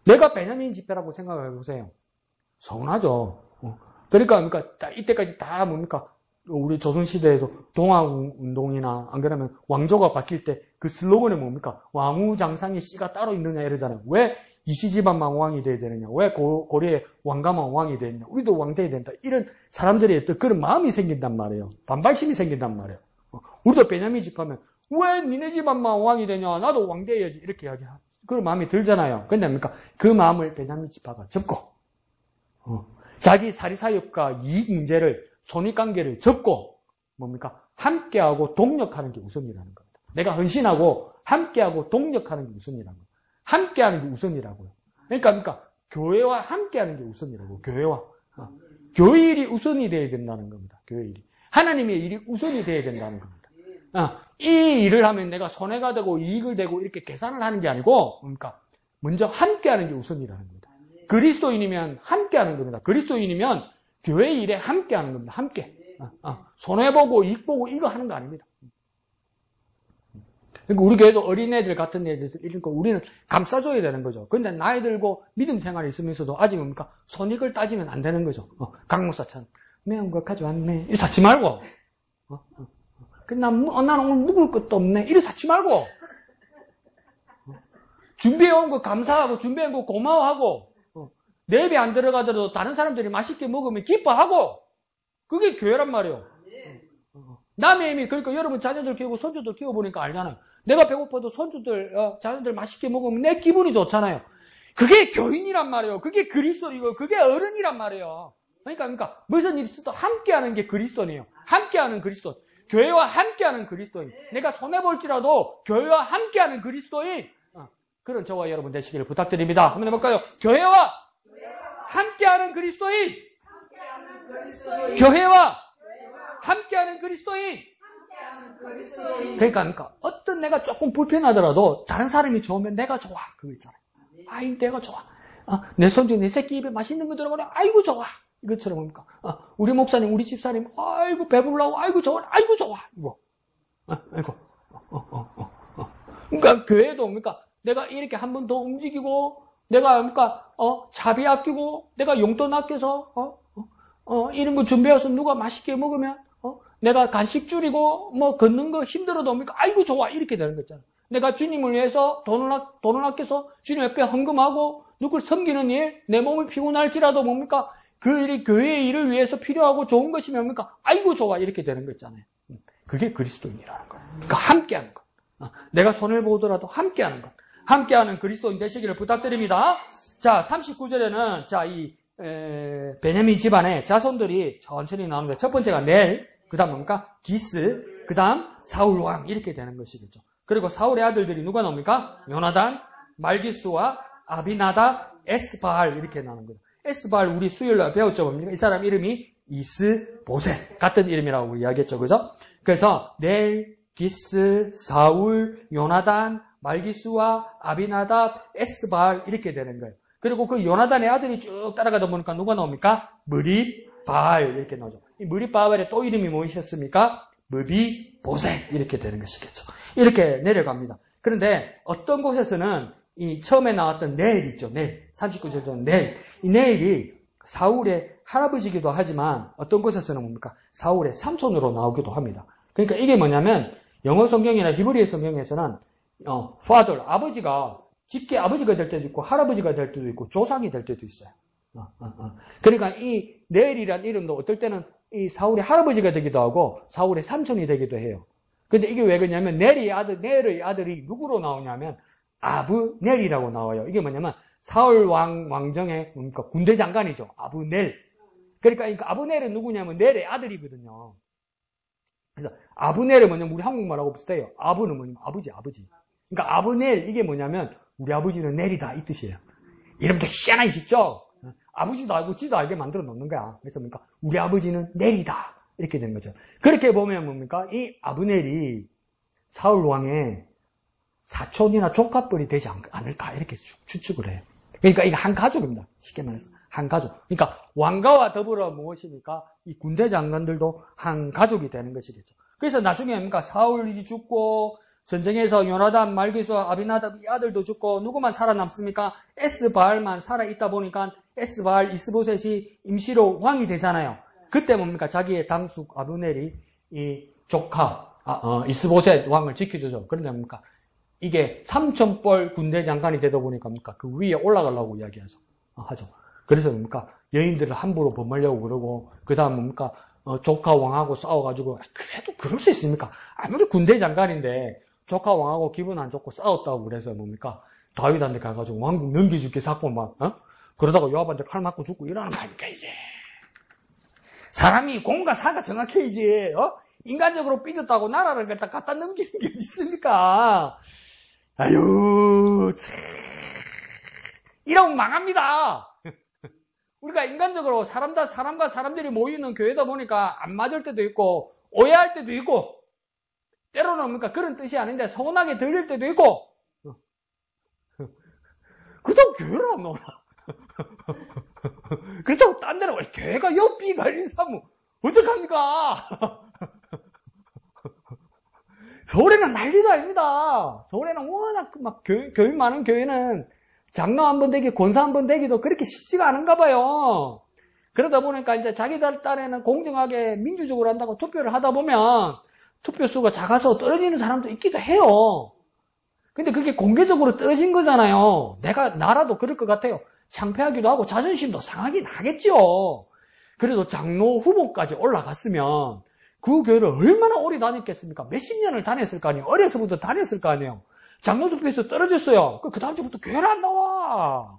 내가 베냐민 지파라고 생각해 보세요. 서운하죠. 그러니까 이때까지 다 뭡니까? 우리 조선시대에도 동학운동이나 안 그러면 왕조가 바뀔 때 그 슬로건이 뭡니까? 왕우장상의 씨가 따로 있느냐 이러잖아요. 왜 이시집안만 왕이 돼야 되느냐? 왜 고려의 왕가만 왕이 돼야 되느냐? 우리도 왕 돼야 된다. 이런 사람들의 또 그런 마음이 생긴단 말이에요. 반발심이 생긴단 말이에요. 우리도 베냐민 집하면 왜 니네 집안만 왕이 되냐? 나도 왕 돼야지. 이렇게 이야기하고 그런 마음이 들잖아요. 근데 뭡니까? 그 마음을 베냐민 집화가 접고 자기 사리사욕과 이익 문제를 손익관계를 접고 뭡니까? 함께하고 동력하는 게 우선이라는 겁니다. 내가 헌신하고 함께하고 동력하는 게 우선이라는 거예요. 함께하는 게 우선이라고요. 그러니까 교회와 함께하는 게 우선이라고. 교회와 교회 일이 우선이 돼야 된다는 겁니다. 교회 일이 하나님의 일이 우선이 돼야 된다는 겁니다. 이 일을 하면 내가 손해가 되고 이익을 되고 이렇게 계산을 하는 게 아니고 그러니까 먼저 함께하는 게 우선이라는 겁니다. 그리스도인이면 함께하는 겁니다. 그리스도인이면 교회 일에 함께하는 겁니다. 함께 손해보고 이익보고 이거 하는 거 아닙니다. 그러니까 우리 교회도 어린애들 같은 애들 이런 거 우리는 감싸줘야 되는 거죠. 그런데 나이 들고 믿음 생활이 있으면서도 아직 뭡니까? 손익을 따지면 안 되는 거죠. 강목사처럼 매운 거 가져왔네. 이거 사지 말고. 나는 오늘 묵을 것도 없네. 이거 사지 말고. 준비해온 거 감사하고 준비해온 거 고마워하고 내 입에 안 들어가더라도 다른 사람들이 맛있게 먹으면 기뻐하고 그게 교회란 말이에요. 남의 힘이 그러니까 여러분 자녀들 키우고 손주들 키워보니까 알잖아요. 내가 배고파도 손주들 자녀들 맛있게 먹으면 내 기분이 좋잖아요. 그게 교인이란 말이에요. 그게 그리스도이고 그게 어른이란 말이에요. 그러니까 무슨 일이 있어도 함께하는 게 그리스도네요. 함께하는 그리스도. 교회와 함께하는 그리스도인. 내가 손해볼지라도 교회와 함께하는 그리스도인. 그런 저와 여러분 되시기를 부탁드립니다. 한번 해볼까요? 교회와 함께하는 그리스도인. 교회와 함께하는 그리스도인. 그러니까 어떤 내가 조금 불편하더라도 다른 사람이 좋으면 내가 좋아. 그거 있잖아요. 아이 내가 좋아. 내 손주 내 새끼 입에 맛있는 거 들어보면 아이고 좋아. 이것처럼 뭡니까? 우리 목사님 우리 집사님 아이고 배불러고 아이고 좋아. 아이고 좋아. 이거. 아이고. 그러니까 교회도 뭡니까? 내가 이렇게 한 번 더 움직이고 내가 뭡니까? 자비 아끼고 내가 용돈 아껴서 이런 거 준비해서 누가 맛있게 먹으면 내가 간식 줄이고 뭐 걷는 거 힘들어도 뭡니까? 아이고 좋아 이렇게 되는 거 있잖아요. 내가 주님을 위해서 돈을 아껴서 주님 옆에 헌금하고 누굴 섬기는 일, 내 몸이 피곤할지라도 뭡니까? 그 일이 교회의 일을 위해서 필요하고 좋은 것이면 뭡니까? 아이고 좋아 이렇게 되는 거 있잖아요. 그게 그리스도인이라는 거예요. 그러니까 함께하는 것. 내가 손을 보더라도 함께하는 것. 함께하는 그리스도인 되시기를 부탁드립니다. 자, 39절에는 자, 이 베냐민 집안의 자손들이 천천히 나오는데 첫 번째가 넬, 그 다음 뭡니까? 기스, 그 다음 사울왕 이렇게 되는 것이겠죠. 그리고 사울의 아들들이 누가 나옵니까? 요나단, 말기스와 아비나다, 에스바알 이렇게 나오는 거예요. 에스바알 우리 수요일날 배웠죠. 뭡니까? 이 사람 이름이 이스보셋 같은 이름이라고 우리 이야기했죠. 그죠? 그래서 넬, 기스, 사울, 요나단, 말기스와 아비나답, 에스바알 이렇게 되는 거예요. 그리고 그 요나단의 아들이 쭉 따라가다 보니까 누가 나옵니까? 무릿바알 이렇게 나오죠. 이 무릿바알의 또 이름이 무엇이었습니까? 무비보셋 이렇게 되는 것이겠죠. 이렇게 내려갑니다. 그런데 어떤 곳에서는 이 처음에 나왔던 넬 있죠. 넬. 39절 넬. 이 넬이 사울의 할아버지이기도 하지만 어떤 곳에서는 뭡니까? 사울의 삼손으로 나오기도 합니다. 그러니까 이게 뭐냐면 영어 성경이나 히브리 성경에서는 father, 아버지가 직계 아버지가 될 때도 있고 할아버지가 될 때도 있고 조상이 될 때도 있어요. 그러니까 이 넬이란 이름도 어떨 때는 이 사울의 할아버지가 되기도 하고 사울의 삼촌이 되기도 해요. 근데 이게 왜 그러냐면 넬의 아들이 누구로 나오냐면 아브넬이라고 나와요. 이게 뭐냐면 사울 왕정의 그러니까 군대 장관이죠. 아브넬. 그러니까 아브넬은 누구냐면 넬의 아들이거든요. 그래서 아브넬은 뭐냐면 우리 한국말하고 비슷해요. 아브는 뭐냐면 아버지. 그러니까 아브넬 이게 뭐냐면 우리 아버지는 넬이다 이 뜻이에요. 이름도 희한하게 짓죠. 아버지도 알고 지도 알게 만들어 놓는 거야. 그래서 뭡니까? 우리 아버지는 넬이다 이렇게 되는 거죠. 그렇게 보면 뭡니까? 이 아브넬이 사울 왕의 사촌이나 조카뻘이 되지 않을까 이렇게 추측을 해요. 그러니까 이게 한 가족입니다. 쉽게 말해서 한 가족. 그러니까 왕가와 더불어 무엇입니까? 이 군대 장관들도 한 가족이 되는 것이겠죠. 그래서 나중에 뭡니까? 사울이 죽고 전쟁에서 요나단, 말기스와 아비나답 이 아들도 죽고 누구만 살아남습니까? 에스바알만 살아있다 보니까 에스바알 이스보셋이 임시로 왕이 되잖아요. 그때 뭡니까? 자기의 당숙 아브넬이 이 조카, 이스보셋 왕을 지켜주죠. 그런데 뭡니까? 이게 3,000뻘 군대 장관이 되다 보니까 뭡니까? 그 위에 올라가려고 하죠. 그래서 뭡니까? 여인들을 함부로 범하려고 그러고, 그 다음 뭡니까? 조카 왕하고 싸워가지고, 그래도 그럴 수 있습니까? 아무리 군대 장관인데, 조카 왕하고 기분 안 좋고 싸웠다고 그래서 뭡니까? 다윗한테 가가지고 왕국 넘겨줄게 잡고 막, 그러다가 요압한테 칼 맞고 죽고 이러는 거 아닙니까, 이게? 사람이 공과 사가 정확해야지, 인간적으로 삐졌다고 나라를 갖다 넘기는 게 어디 있습니까? 아유, 참. 이러면 망합니다. 우리가 인간적으로 사람과 사람들이 모이는 교회다 보니까 안 맞을 때도 있고, 오해할 때도 있고, 때로는 뭡니까? 그런 뜻이 아닌데 서운하게 들릴 때도 있고, 그렇다고 교회를 안 나오나? 그렇다고 딴 데로 교회가 옆이 갈린 사람 어떡합니까? 서울에는 난리도 아닙니다. 서울에는 워낙 막 교인 많은 교회는 장로 한 번 되기, 권사 한 번 되기도 그렇게 쉽지가 않은가 봐요. 그러다 보니까 이제 자기들 딴에는 공정하게 민주적으로 한다고 투표를 하다 보면 투표수가 작아서 떨어지는 사람도 있기도 해요. 근데 그게 공개적으로 떨어진 거잖아요. 나라도 그럴 것 같아요. 창피하기도 하고 자존심도 상하긴 하겠죠. 그래도 장로 후보까지 올라갔으면 그 교회를 얼마나 오래 다녔겠습니까? 몇십 년을 다녔을 거 아니에요. 어려서부터 다녔을 거 아니에요. 장로 투표에서 떨어졌어요. 그 다음 주부터 교회를 안 나와.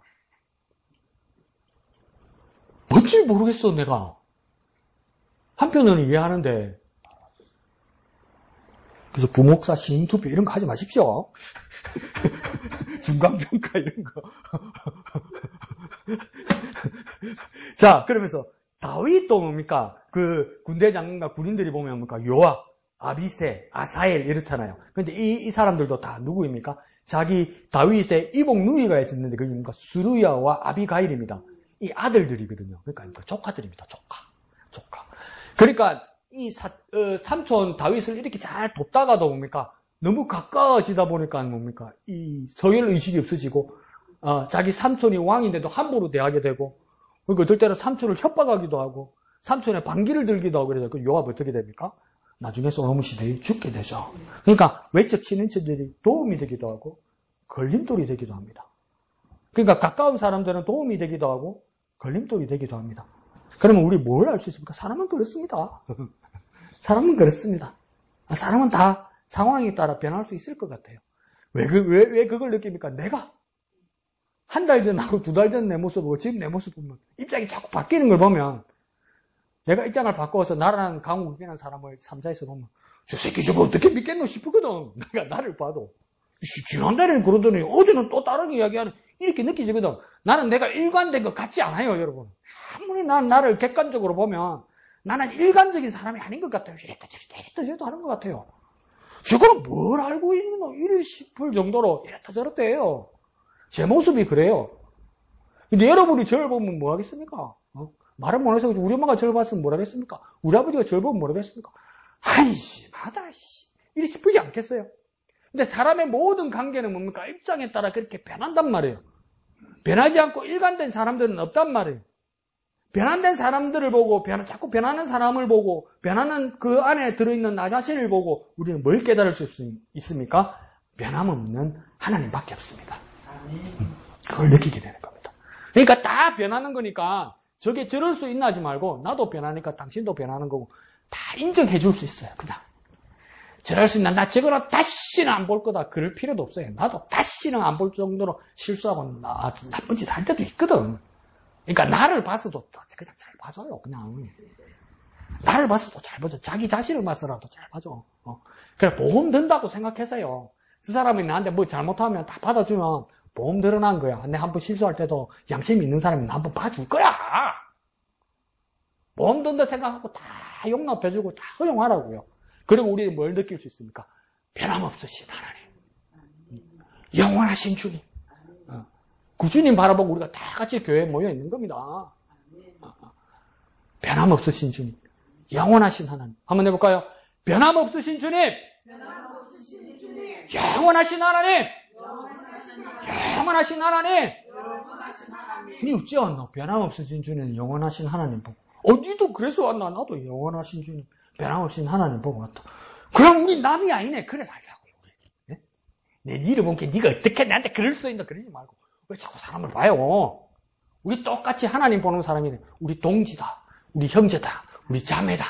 뭔지 모르겠어, 내가. 한편으로는 이해하는데. 그래서 부목사 신투표 이런 거 하지 마십시오. 중간평가 이런 거. 자, 그러면서 다윗도 뭡니까? 그 군대 장관과 군인들이 보면 뭡니까? 요압, 아비세, 아사엘 이렇잖아요. 근데 이 사람들도 다 누구입니까? 자기 다윗의 이복 누이가 있었는데 그게 뭡니까? 수루야와 아비가일입니다. 이 아들들이거든요. 그러니까 조카들입니다. 조카. 그러니까 이 삼촌 다윗을 이렇게 잘 돕다가도 뭡니까? 너무 가까워지다 보니까 뭡니까? 이 서열 의식이 없어지고 자기 삼촌이 왕인데도 함부로 대하게 되고, 그러니까 어떨 때는 삼촌을 협박하기도 하고, 삼촌의 반기를 들기도 하고, 그래서 그 요압 어떻게 됩니까? 나중에 솔로몬 시대에 죽게 되죠. 그러니까 외적 친인척들이 도움이 되기도 하고, 걸림돌이 되기도 합니다. 그러니까 가까운 사람들은 도움이 되기도 하고, 걸림돌이 되기도 합니다. 그러면 우리 뭘 알 수 있습니까? 사람은 그렇습니다. 사람은 그렇습니다. 사람은 다 상황에 따라 변할 수 있을 것 같아요. 왜 그걸 느낍니까? 내가 한 달 전하고 두 달 전 내 모습하고 지금 내 모습 보면 입장이 자꾸 바뀌는 걸 보면 내가 입장을 바꿔서 나라는 강국이라는 사람을 3자에서 보면 저 새끼 저거 어떻게 믿겠노 싶거든. 내가 나를 봐도. 지난달에는 그러더니 어제는 또 다른 이야기하는 이렇게 느끼지거든. 나는 내가 일관된 것 같지 않아요, 여러분. 아무리 나를 객관적으로 보면 나는 일관적인 사람이 아닌 것 같아요. 이랬다 저랬다 하는 것 같아요. 저거는 뭘 알고 있는 거 이래 싶을 정도로 이랬다 저랬다 해요. 제 모습이 그래요. 근데 여러분이 저를 보면 뭐 하겠습니까? 말은 못해서 우리 엄마가 저를 봤으면 뭐 하겠습니까? 우리 아버지가 저를 보면 뭐 하겠습니까? 한심하다, 이래 싶으지 않겠어요? 근데 사람의 모든 관계는 뭡니까? 입장에 따라 그렇게 변한단 말이에요. 변하지 않고 일관된 사람들은 없단 말이에요. 변환된 사람들을 보고, 자꾸 변하는 사람을 보고, 변하는 그 안에 들어있는 나 자신을 보고, 우리는 뭘 깨달을 수 있습니까? 변함없는 하나님밖에 없습니다. 그걸 느끼게 되는 겁니다. 그러니까 다 변하는 거니까, 저게 저럴 수 있나 하지 말고, 나도 변하니까 당신도 변하는 거고, 다 인정해 줄 수 있어요, 그냥. 저럴 수 있나, 나 저거는 다시는 안 볼 거다. 그럴 필요도 없어요. 나도 다시는 안 볼 정도로 실수하고 나쁜 짓 할 때도 있거든. 그러니까 나를 봤어도 그냥 잘 봐줘요. 그냥 나를 봤어도 잘 봐줘. 자기 자신을 봤어라도 잘 봐줘. 그래 보험 든다고 생각해서요. 그 사람이 나한테 뭐 잘못하면 다 받아주면 보험 들어난 거야. 내 한번 실수할 때도 양심이 있는 사람이 나 한번 봐줄 거야. 보험 든다 생각하고 다 용납해주고 다 허용하라고요. 그리고 우리는 뭘 느낄 수 있습니까? 변함없으신 하나님, 영원하신 주님. 그 주님 바라보고 우리가 다 같이 교회에 모여 있는 겁니다. 변함없으신 주님, 영원하신 하나님. 한번 해볼까요? 변함없으신 주님, 영원하신 하나님, 영원하신 하나님. 니 어찌 않노? 변함없으신 주님, 영원하신 하나님 보고 니도 그래서 왔나? 나도 영원하신 주님, 변함없인 하나님 보고 왔다. 그럼 우리 남이 아니네. 그래 살자고요. 네? 내 니를 보니까 니가 어떻게 나한테 그럴 수 있나? 그러지 말고. 왜 자꾸 사람을 봐요? 우리 똑같이 하나님 보는 사람이네. 우리 동지다. 우리 형제다. 우리 자매다.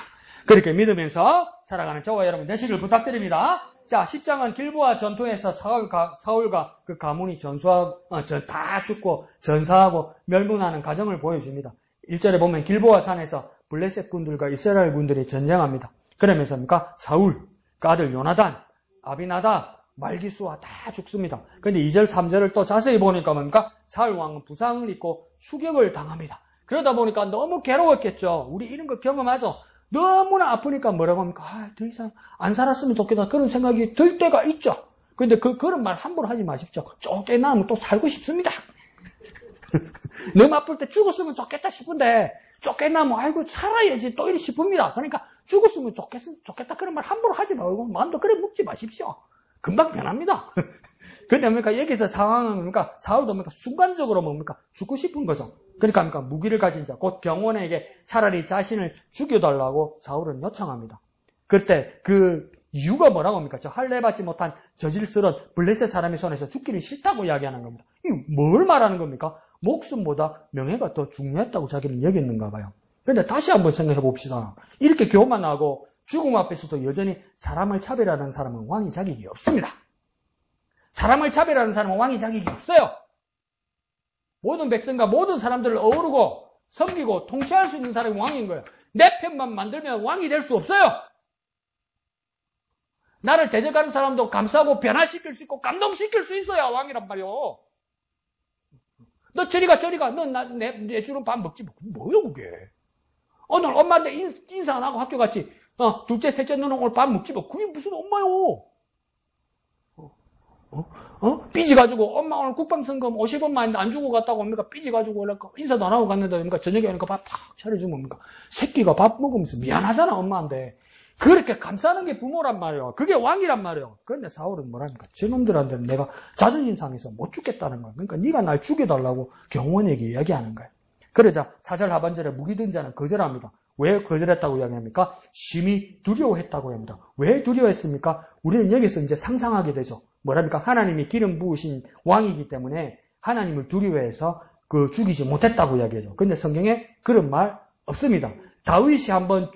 그렇게 믿으면서 살아가는 저와 여러분 되시길 부탁드립니다. 자, 10장은 길보아 전투에서 사울과 그 가문이 다 죽고 전사하고 멸문하는 과정을 보여줍니다. 1절에 보면 길보아 산에서 블레셋 군들과 이스라엘 군들이 전쟁합니다. 그러면서 사울, 그 아들 요나단, 아비나다, 말기수와 다 죽습니다. 그런데 2절, 3절을 또 자세히 보니까 사울 왕은 부상을 입고 추격을 당합니다. 그러다 보니까 너무 괴로웠겠죠. 우리 이런 거 경험하죠. 너무나 아프니까 뭐라고 합니까? 더 이상 안 살았으면 좋겠다. 그런 생각이 들 때가 있죠. 근데 그런 말 함부로 하지 마십시오. 쫓겨나면 또 살고 싶습니다. 너무 아플 때 죽었으면 좋겠다 싶은데 쫓겨나면 아이고 살아야지 또 이리 싶습니다. 그러니까 죽었으면 좋겠다 그런 말 함부로 하지 말고 마음도 그래 먹지 마십시오. 금방 변합니다. 근데 여기서 상황은 사울도 순간적으로 죽고 싶은 거죠. 그러니까 무기를 가진 자, 곧 병원에게 차라리 자신을 죽여달라고 사울은 요청합니다. 그때 그 이유가 뭐라고 합니까? 저 할례받지 못한 저질스러운 블레셋 사람의 손에서 죽기를 싫다고 이야기하는 겁니다. 이 뭘 말하는 겁니까? 목숨보다 명예가 더 중요했다고 자기는 여겼는가 봐요. 그런데 다시 한번 생각해 봅시다. 이렇게 교만하고 죽음 앞에서도 여전히 사람을 차별하는 사람은 왕이 자격이 없습니다. 사람을 차별하는 사람은 왕이 자격이 없어요. 모든 백성과 모든 사람들을 어우르고 섬기고 통치할 수 있는 사람이 왕인 거예요. 내 편만 만들면 왕이 될 수 없어요. 나를 대적하는 사람도 감싸고 변화시킬 수 있고 감동시킬 수 있어야 왕이란 말이요. 너 저리 가. 너 내 주는 밥 먹지. 뭐요 그게. 오늘 엄마한테 인사 안 하고 학교 갔지. 둘째, 셋째 너는 오늘 밥 먹지. 그게 무슨 엄마요. 삐져가지고 엄마 오늘 국방성금 50원만 안 주고 갔다고 합니까? 삐져가지고 인사도 안 하고 갔는데 저녁에 오니까 밥 탁 차려주면 뭡니까? 새끼가 밥 먹으면서 미안하잖아 엄마한테. 그렇게 감싸는 게 부모란 말이에요. 그게 왕이란 말이에요. 그런데 사울은 뭐랍니까? 저놈들한테는 내가 자존심 상해서 못 죽겠다는 거예요. 그러니까 네가 날 죽여달라고 경호원에게 이야기하는 거예요. 그러자 4절 하반절에 무기 든 자는 거절합니다. 왜 거절했다고 이야기합니까? 심히 두려워했다고 합니다. 왜 두려워했습니까? 우리는 여기서 이제 상상하게 되죠. 뭐랍니까? 하나님이 기름 부으신 왕이기 때문에 하나님을 두려워해서 죽이지 못했다고 이야기하죠. 그런데 성경에 그런 말 없습니다. 다윗이 한번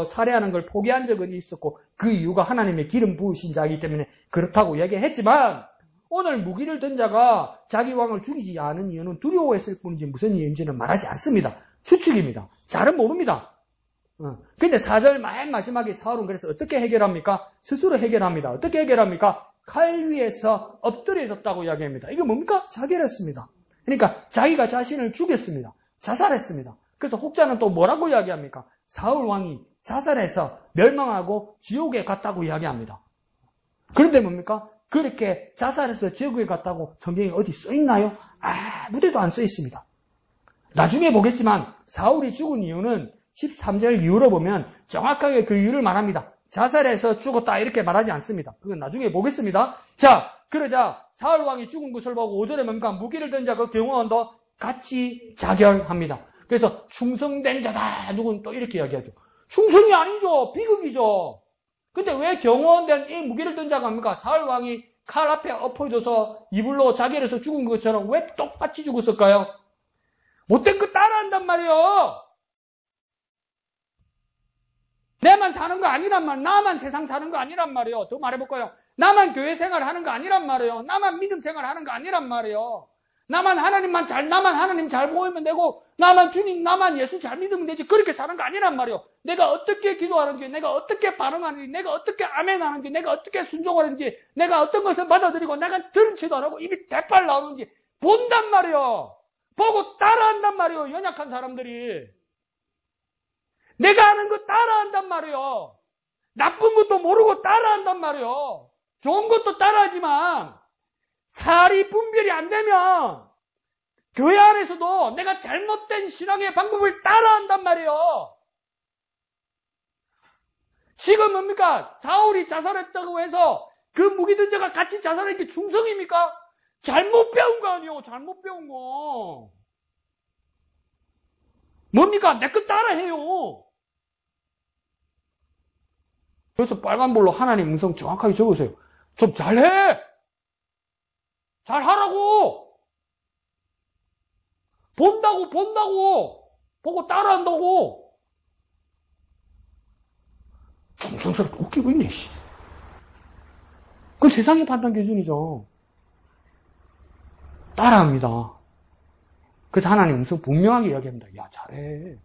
살해하는 걸 포기한 적은 있었고 그 이유가 하나님의 기름 부으신 자이기 때문에 그렇다고 이야기했지만 오늘 무기를 든 자가 자기 왕을 죽이지 않은 이유는 두려워했을 뿐이지 무슨 이유인지는 말하지 않습니다. 추측입니다. 잘은 모릅니다. 근데 4절 맨 마지막에 사울은 그래서 어떻게 해결합니까? 스스로 해결합니다. 어떻게 해결합니까? 칼 위에서 엎드려졌다고 이야기합니다. 이게 뭡니까? 자결했습니다. 그러니까 자기가 자신을 죽였습니다. 자살했습니다. 그래서 혹자는 또 뭐라고 이야기합니까? 사울 왕이 자살해서 멸망하고 지옥에 갔다고 이야기합니다. 그런데 뭡니까? 그렇게 자살해서 지옥에 갔다고 성경에 어디 써 있나요? 아무데도 안 써 있습니다. 나중에 보겠지만 사울이 죽은 이유는 13절 이후로 보면 정확하게 그 이유를 말합니다. 자살해서 죽었다 이렇게 말하지 않습니다. 그건 나중에 보겠습니다. 자, 그러자 사울 왕이 죽은 것을 보고 5절에 뭡니까? 무기를 든 자 그 경호원도 같이 자결합니다. 그래서 충성된 자다. 누군 또 이렇게 이야기하죠. 충성이 아니죠. 비극이죠. 근데 왜 경호원된 이 무기를 든 자가 합니까? 사울 왕이 칼 앞에 엎어져서 이불로 자결해서 죽은 것처럼 왜 똑같이 죽었을까요? 못된 거 따라한단 말이에요. 내만 사는 거 아니란 말이에요. 나만 세상 사는 거 아니란 말이에요. 더 말해볼까요? 나만 교회 생활 하는 거 아니란 말이에요. 나만 믿음 생활 하는 거 아니란 말이에요. 나만 하나님 잘 보이면 되고, 나만 예수 잘 믿으면 되지. 그렇게 사는 거 아니란 말이에요. 내가 어떻게 기도하는지, 내가 어떻게 반응하는지, 내가 어떻게 아멘 하는지, 내가 어떻게 순종하는지, 내가 어떤 것을 받아들이고, 내가 들은 채도 안 하고 입이 대빨 나오는지 본단 말이에요. 보고 따라한단 말이에요. 연약한 사람들이. 내가 하는 거 따라한단 말이에요. 나쁜 것도 모르고 따라한단 말이에요. 좋은 것도 따라하지만 살이 분별이 안 되면 교회 안에서도 내가 잘못된 신앙의 방법을 따라한단 말이에요. 지금 뭡니까? 사울이 자살했다고 해서 그 무기 든 자가 같이 자살한 게 충성입니까? 잘못 배운 거 아니에요. 잘못 배운 거. 뭡니까? 내 것 따라해요. 그래서 빨간볼로 하나님 음성 정확하게 적으세요. 좀 잘해! 잘하라고! 본다고! 보고 따라한다고! 정성스럽게 웃기고 있네, 씨. 그건 세상의 판단 기준이죠. 따라합니다. 그래서 하나님 음성 분명하게 이야기합니다. 야, 잘해.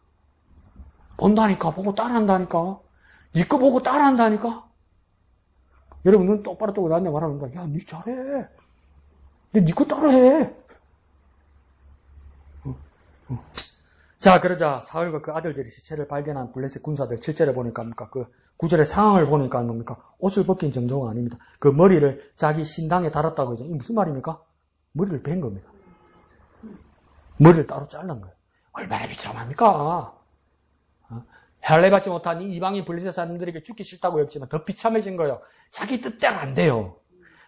본다니까, 보고 따라한다니까. 니 거 보고 따라한다니까. 여러분 눈 똑바로 뜨고 나한테 말합니다. 야, 니 잘해. 근데 니 거 따라해. 자, 그러자 사울과 그 아들들이 시체를 발견한 블레셋 군사들 7절에 보니까 뭡니까? 그 9절의 상황을 보니까 뭡니까? 옷을 벗긴 정도가 아닙니다. 그 머리를 자기 신당에 달았다고 하죠. 이게 무슨 말입니까? 머리를 벤 겁니다. 머리를 따로 잘란 거예요. 얼마나 비참합니까? 할례받지 못한 이 이방인 블레셋 사람들에게 죽기 싫다고 했지만 더 비참해진 거예요. 자기 뜻대로 안 돼요.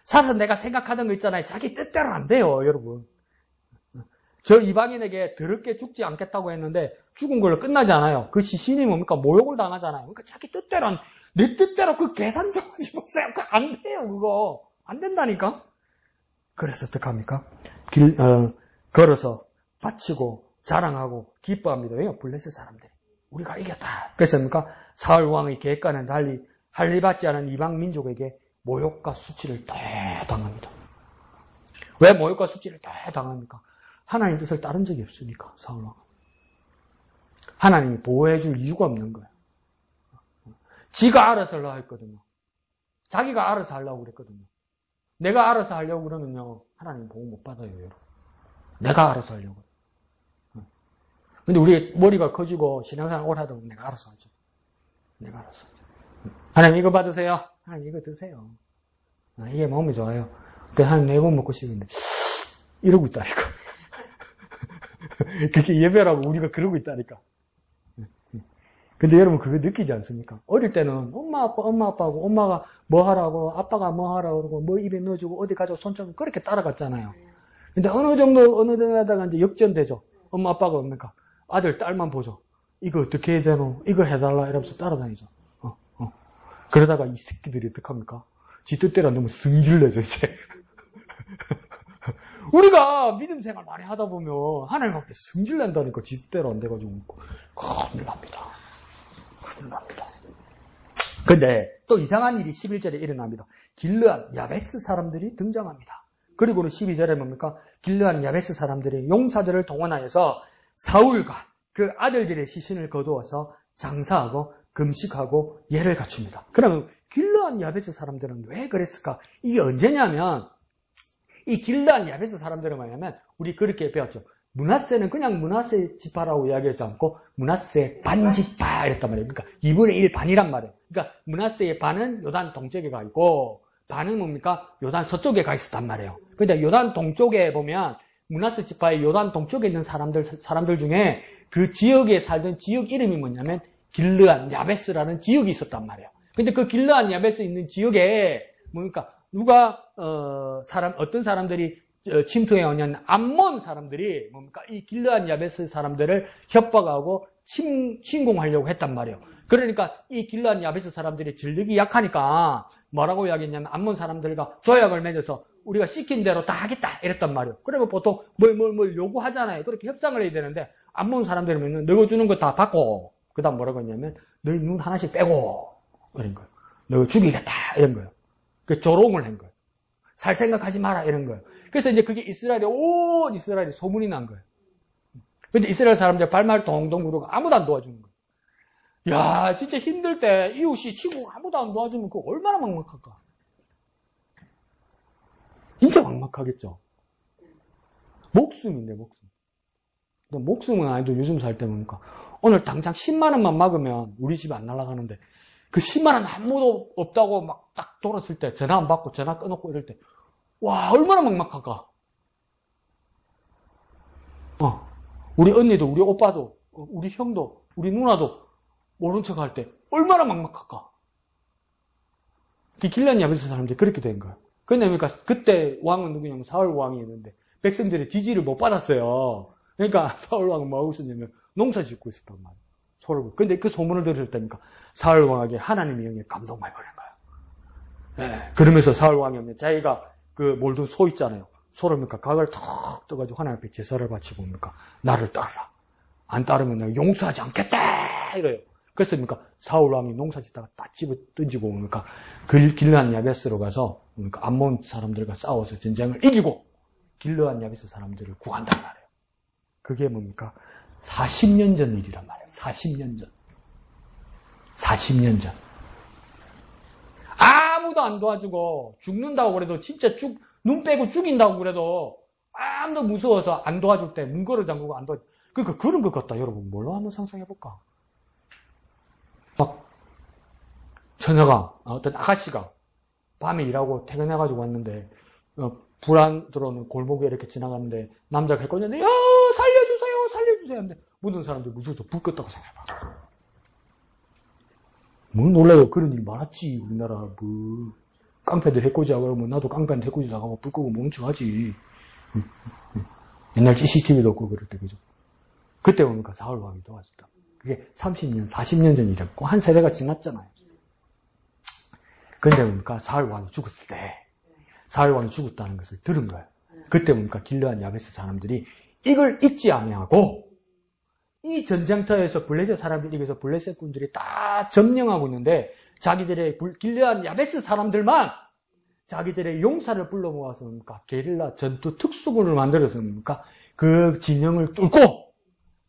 사실 내가 생각하던 거 있잖아요. 자기 뜻대로 안 돼요, 여러분. 저 이방인에게 더럽게 죽지 않겠다고 했는데 죽은 걸로 끝나지 않아요. 그 시신이 뭡니까? 모욕을 당하잖아요. 그러니까 자기 뜻대로 내 뜻대로 그 계산 좀 하지 보세요. 그거 안 돼요, 그거. 안 된다니까? 그래서 어떡합니까? 걸어서 바치고 자랑하고 기뻐합니다. 왜요? 블레셋 사람들이. 우리가 이겼다. 그래서 뭡니까? 사울 왕의 계획과는 달리 할례받지 않은 이방 민족에게 모욕과 수치를 다 당합니다. 왜 모욕과 수치를 다 당합니까? 하나님 뜻을 따른 적이 없으니까, 사울 왕은. 하나님이 보호해줄 이유가 없는 거예요. 지가 알아서 하려고 했거든요. 자기가 알아서 하려고 그랬거든요. 내가 알아서 하려고 그러면요, 하나님 보호 못 받아요, 여러분. 내가 알아서 하려고. 근데 우리 머리가 커지고 신앙생활 오래 하다 보면 내가 알아서 하죠. 내가 알아서 하죠. 하나님 이거 받으세요. 하나님 이거 드세요. 이게 몸이 좋아요. 그래서 하나님 내 거 먹고 싶은데 이러고 있다니까. 그렇게 예배라고 우리가 그러고 있다니까. 근데 여러분 그거 느끼지 않습니까? 어릴 때는 엄마 아빠하고 엄마가 뭐 하라고 아빠가 뭐 하라고 그러고 뭐 입에 넣어주고 어디 가서 손좀 그렇게 따라갔잖아요. 근데 어느 정도 하다가 이제 역전되죠. 엄마 아빠가 뭡니까? 아들 딸만 보죠. 이거 어떻게 해야 되노? 이거 해달라 이러면서 따라다니죠. 그러다가 이 새끼들이 어떡합니까? 지 뜻대로 안 되면 승질내죠 이제. 우리가 믿음 생활 많이 하다 보면 하나님 앞에 승질낸다니까 지 뜻대로 안 돼가지고 큰일 납니다. 큰일 납니다. 근데 또 이상한 일이 11절에 일어납니다. 길르앗 야베스 사람들이 등장합니다. 그리고는 12절에 뭡니까? 길르앗 야베스 사람들이 용사들을 동원하여서 사울과 그 아들들의 시신을 거두어서 장사하고 금식하고 예를 갖춥니다. 그러면 길르앗 야베스 사람들은 왜 그랬을까? 이게 언제냐면 이 길르앗 야베스 사람들은 뭐냐면 우리 그렇게 배웠죠. 므낫세는 그냥 므낫세 지파라고 이야기하지 않고 므낫세 반지파 이랬단 말이에요. 그러니까 2분의 1 반이란 말이에요. 그러니까 므낫세의 반은 요단 동쪽에 가 있고 반은 뭡니까? 요단 서쪽에 가 있었단 말이에요. 근데 요단 동쪽에 보면 므낫세 지파의 요단 동쪽에 있는 사람들 중에 그 지역에 살던 지역 이름이 뭐냐면 길르앗 야베스라는 지역이 있었단 말이에요. 근데 그 길르앗 야베스 있는 지역에 뭡니까? 누가 어떤 사람들이 침투해 오냐면 암몬 사람들이 뭡니까? 이 길르앗 야베스 사람들을 협박하고 침공하려고 했단 말이에요. 그러니까 이 길르앗 야베스 사람들이 전력이 약하니까 뭐라고 이야기했냐면 암몬 사람들과 조약을 맺어서 우리가 시킨 대로 다 하겠다 이랬단 말이에요. 그러면 보통 뭘 요구하잖아요. 그렇게 협상을 해야 되는데 암몬 사람들이면 너가 주는 거 다 받고 그 다음 뭐라고 했냐면 너희 눈 하나씩 빼고 이런 거예요. 너 죽이겠다 이런 거예요. 그 조롱을 한 거예요. 살 생각하지 마라 이런 거예요. 그래서 이제 그게 온 이스라엘이 소문이 난 거예요. 근데 이스라엘 사람들 발말 동동 구르고 아무도 안 도와주는 거예요. 야, 진짜 힘들 때 이웃이 치고 아무도 안 도와주면 그거 얼마나 막막할까? 진짜 막막하겠죠. 목숨인데 목숨. 근데 목숨은 아니도 요즘 살 때 보니까 오늘 당장 10만 원만 막으면 우리 집 안 날아가는데 그 10만 원 아무도 없다고 막 딱 돌았을 때 전화 안 받고 전화 끊었고 이럴 때 와 얼마나 막막할까. 우리 언니도 우리 오빠도 우리 형도 우리 누나도 모른 척 할 때 얼마나 막막할까. 길르앗 야베스 사람들이 그렇게 된 거예요. 그러니까 그때 왕은 누구냐면 사울 왕이었는데 백성들의 지지를 못 받았어요. 그러니까 사울 왕은 뭐하고 있었냐면 농사 짓고 있었단 말이에요. 소를. 근데 그 소문을 들을 때니까 사울 왕에게 하나님의 영에 감동을 받은 거예요. 네. 그러면서 사울 왕이 자기가 그 몰든 소 있잖아요. 소를 뭡니까? 각을 턱 떠가지고 하나님 앞에 제사를 바치고 뭡니까? 나를 따르라. 안 따르면 내가 용서하지 않겠다! 이래요. 그래서 뭡니까? 사울 왕이 농사 짓다가 딱 집어 던지고 뭡니까? 길르앗 야베스로 가서 뭡니까? 암몬 사람들과 싸워서 전쟁을 이기고 길르앗 야베스 사람들을 구한단 말이에요. 그게 뭡니까? 40년 전 일이란 말이에요. 40년 전. 40년 전. 아무도 안 도와주고 죽는다고 그래도 진짜 눈 빼고 죽인다고 그래도 아무도 무서워서 안 도와줄 때 문거를 잠그고 안 도와줄 때 그러니까 그런 것 같다. 여러분 뭘로 한번 상상해볼까? 막 처녀가 어떤 아가씨가 밤에 일하고 퇴근해가지고 왔는데 불 안 들어오는 골목에 이렇게 지나갔는데 남자가 했거든요. 야 살려주세요 살려주세요 하는데 모든 사람들이 무서워서 불 껐다고 생각해봐. 뭐 놀라요. 그런 일 많았지 우리나라. 뭐 깡패들 해코지하고 그러면 나도 깡패한테 해코지 나가면 불 끄고 멍청하지. 옛날 CCTV도 없고 그럴 때 그죠. 그때 보니까 사울 왕이 도와줬다. 그게 30년, 40년 전 일이었고 한 세대가 지났잖아요. 근데 보니까 사울 왕이 죽었을 때 사울 왕이 죽었다는 것을 들은 거예요. 그때 보니까 길르앗 야베스 사람들이 이걸 잊지 아니하고 이 전쟁터에서 블레셋 사람들이 이겨서 블레셋 군들이 다 점령하고 있는데 자기들의 길르앗 야베스 사람들만 자기들의 용사를 불러 모아서 뭡니까? 게릴라 전투 특수군을 만들어서 뭡니까? 그 진영을 뚫고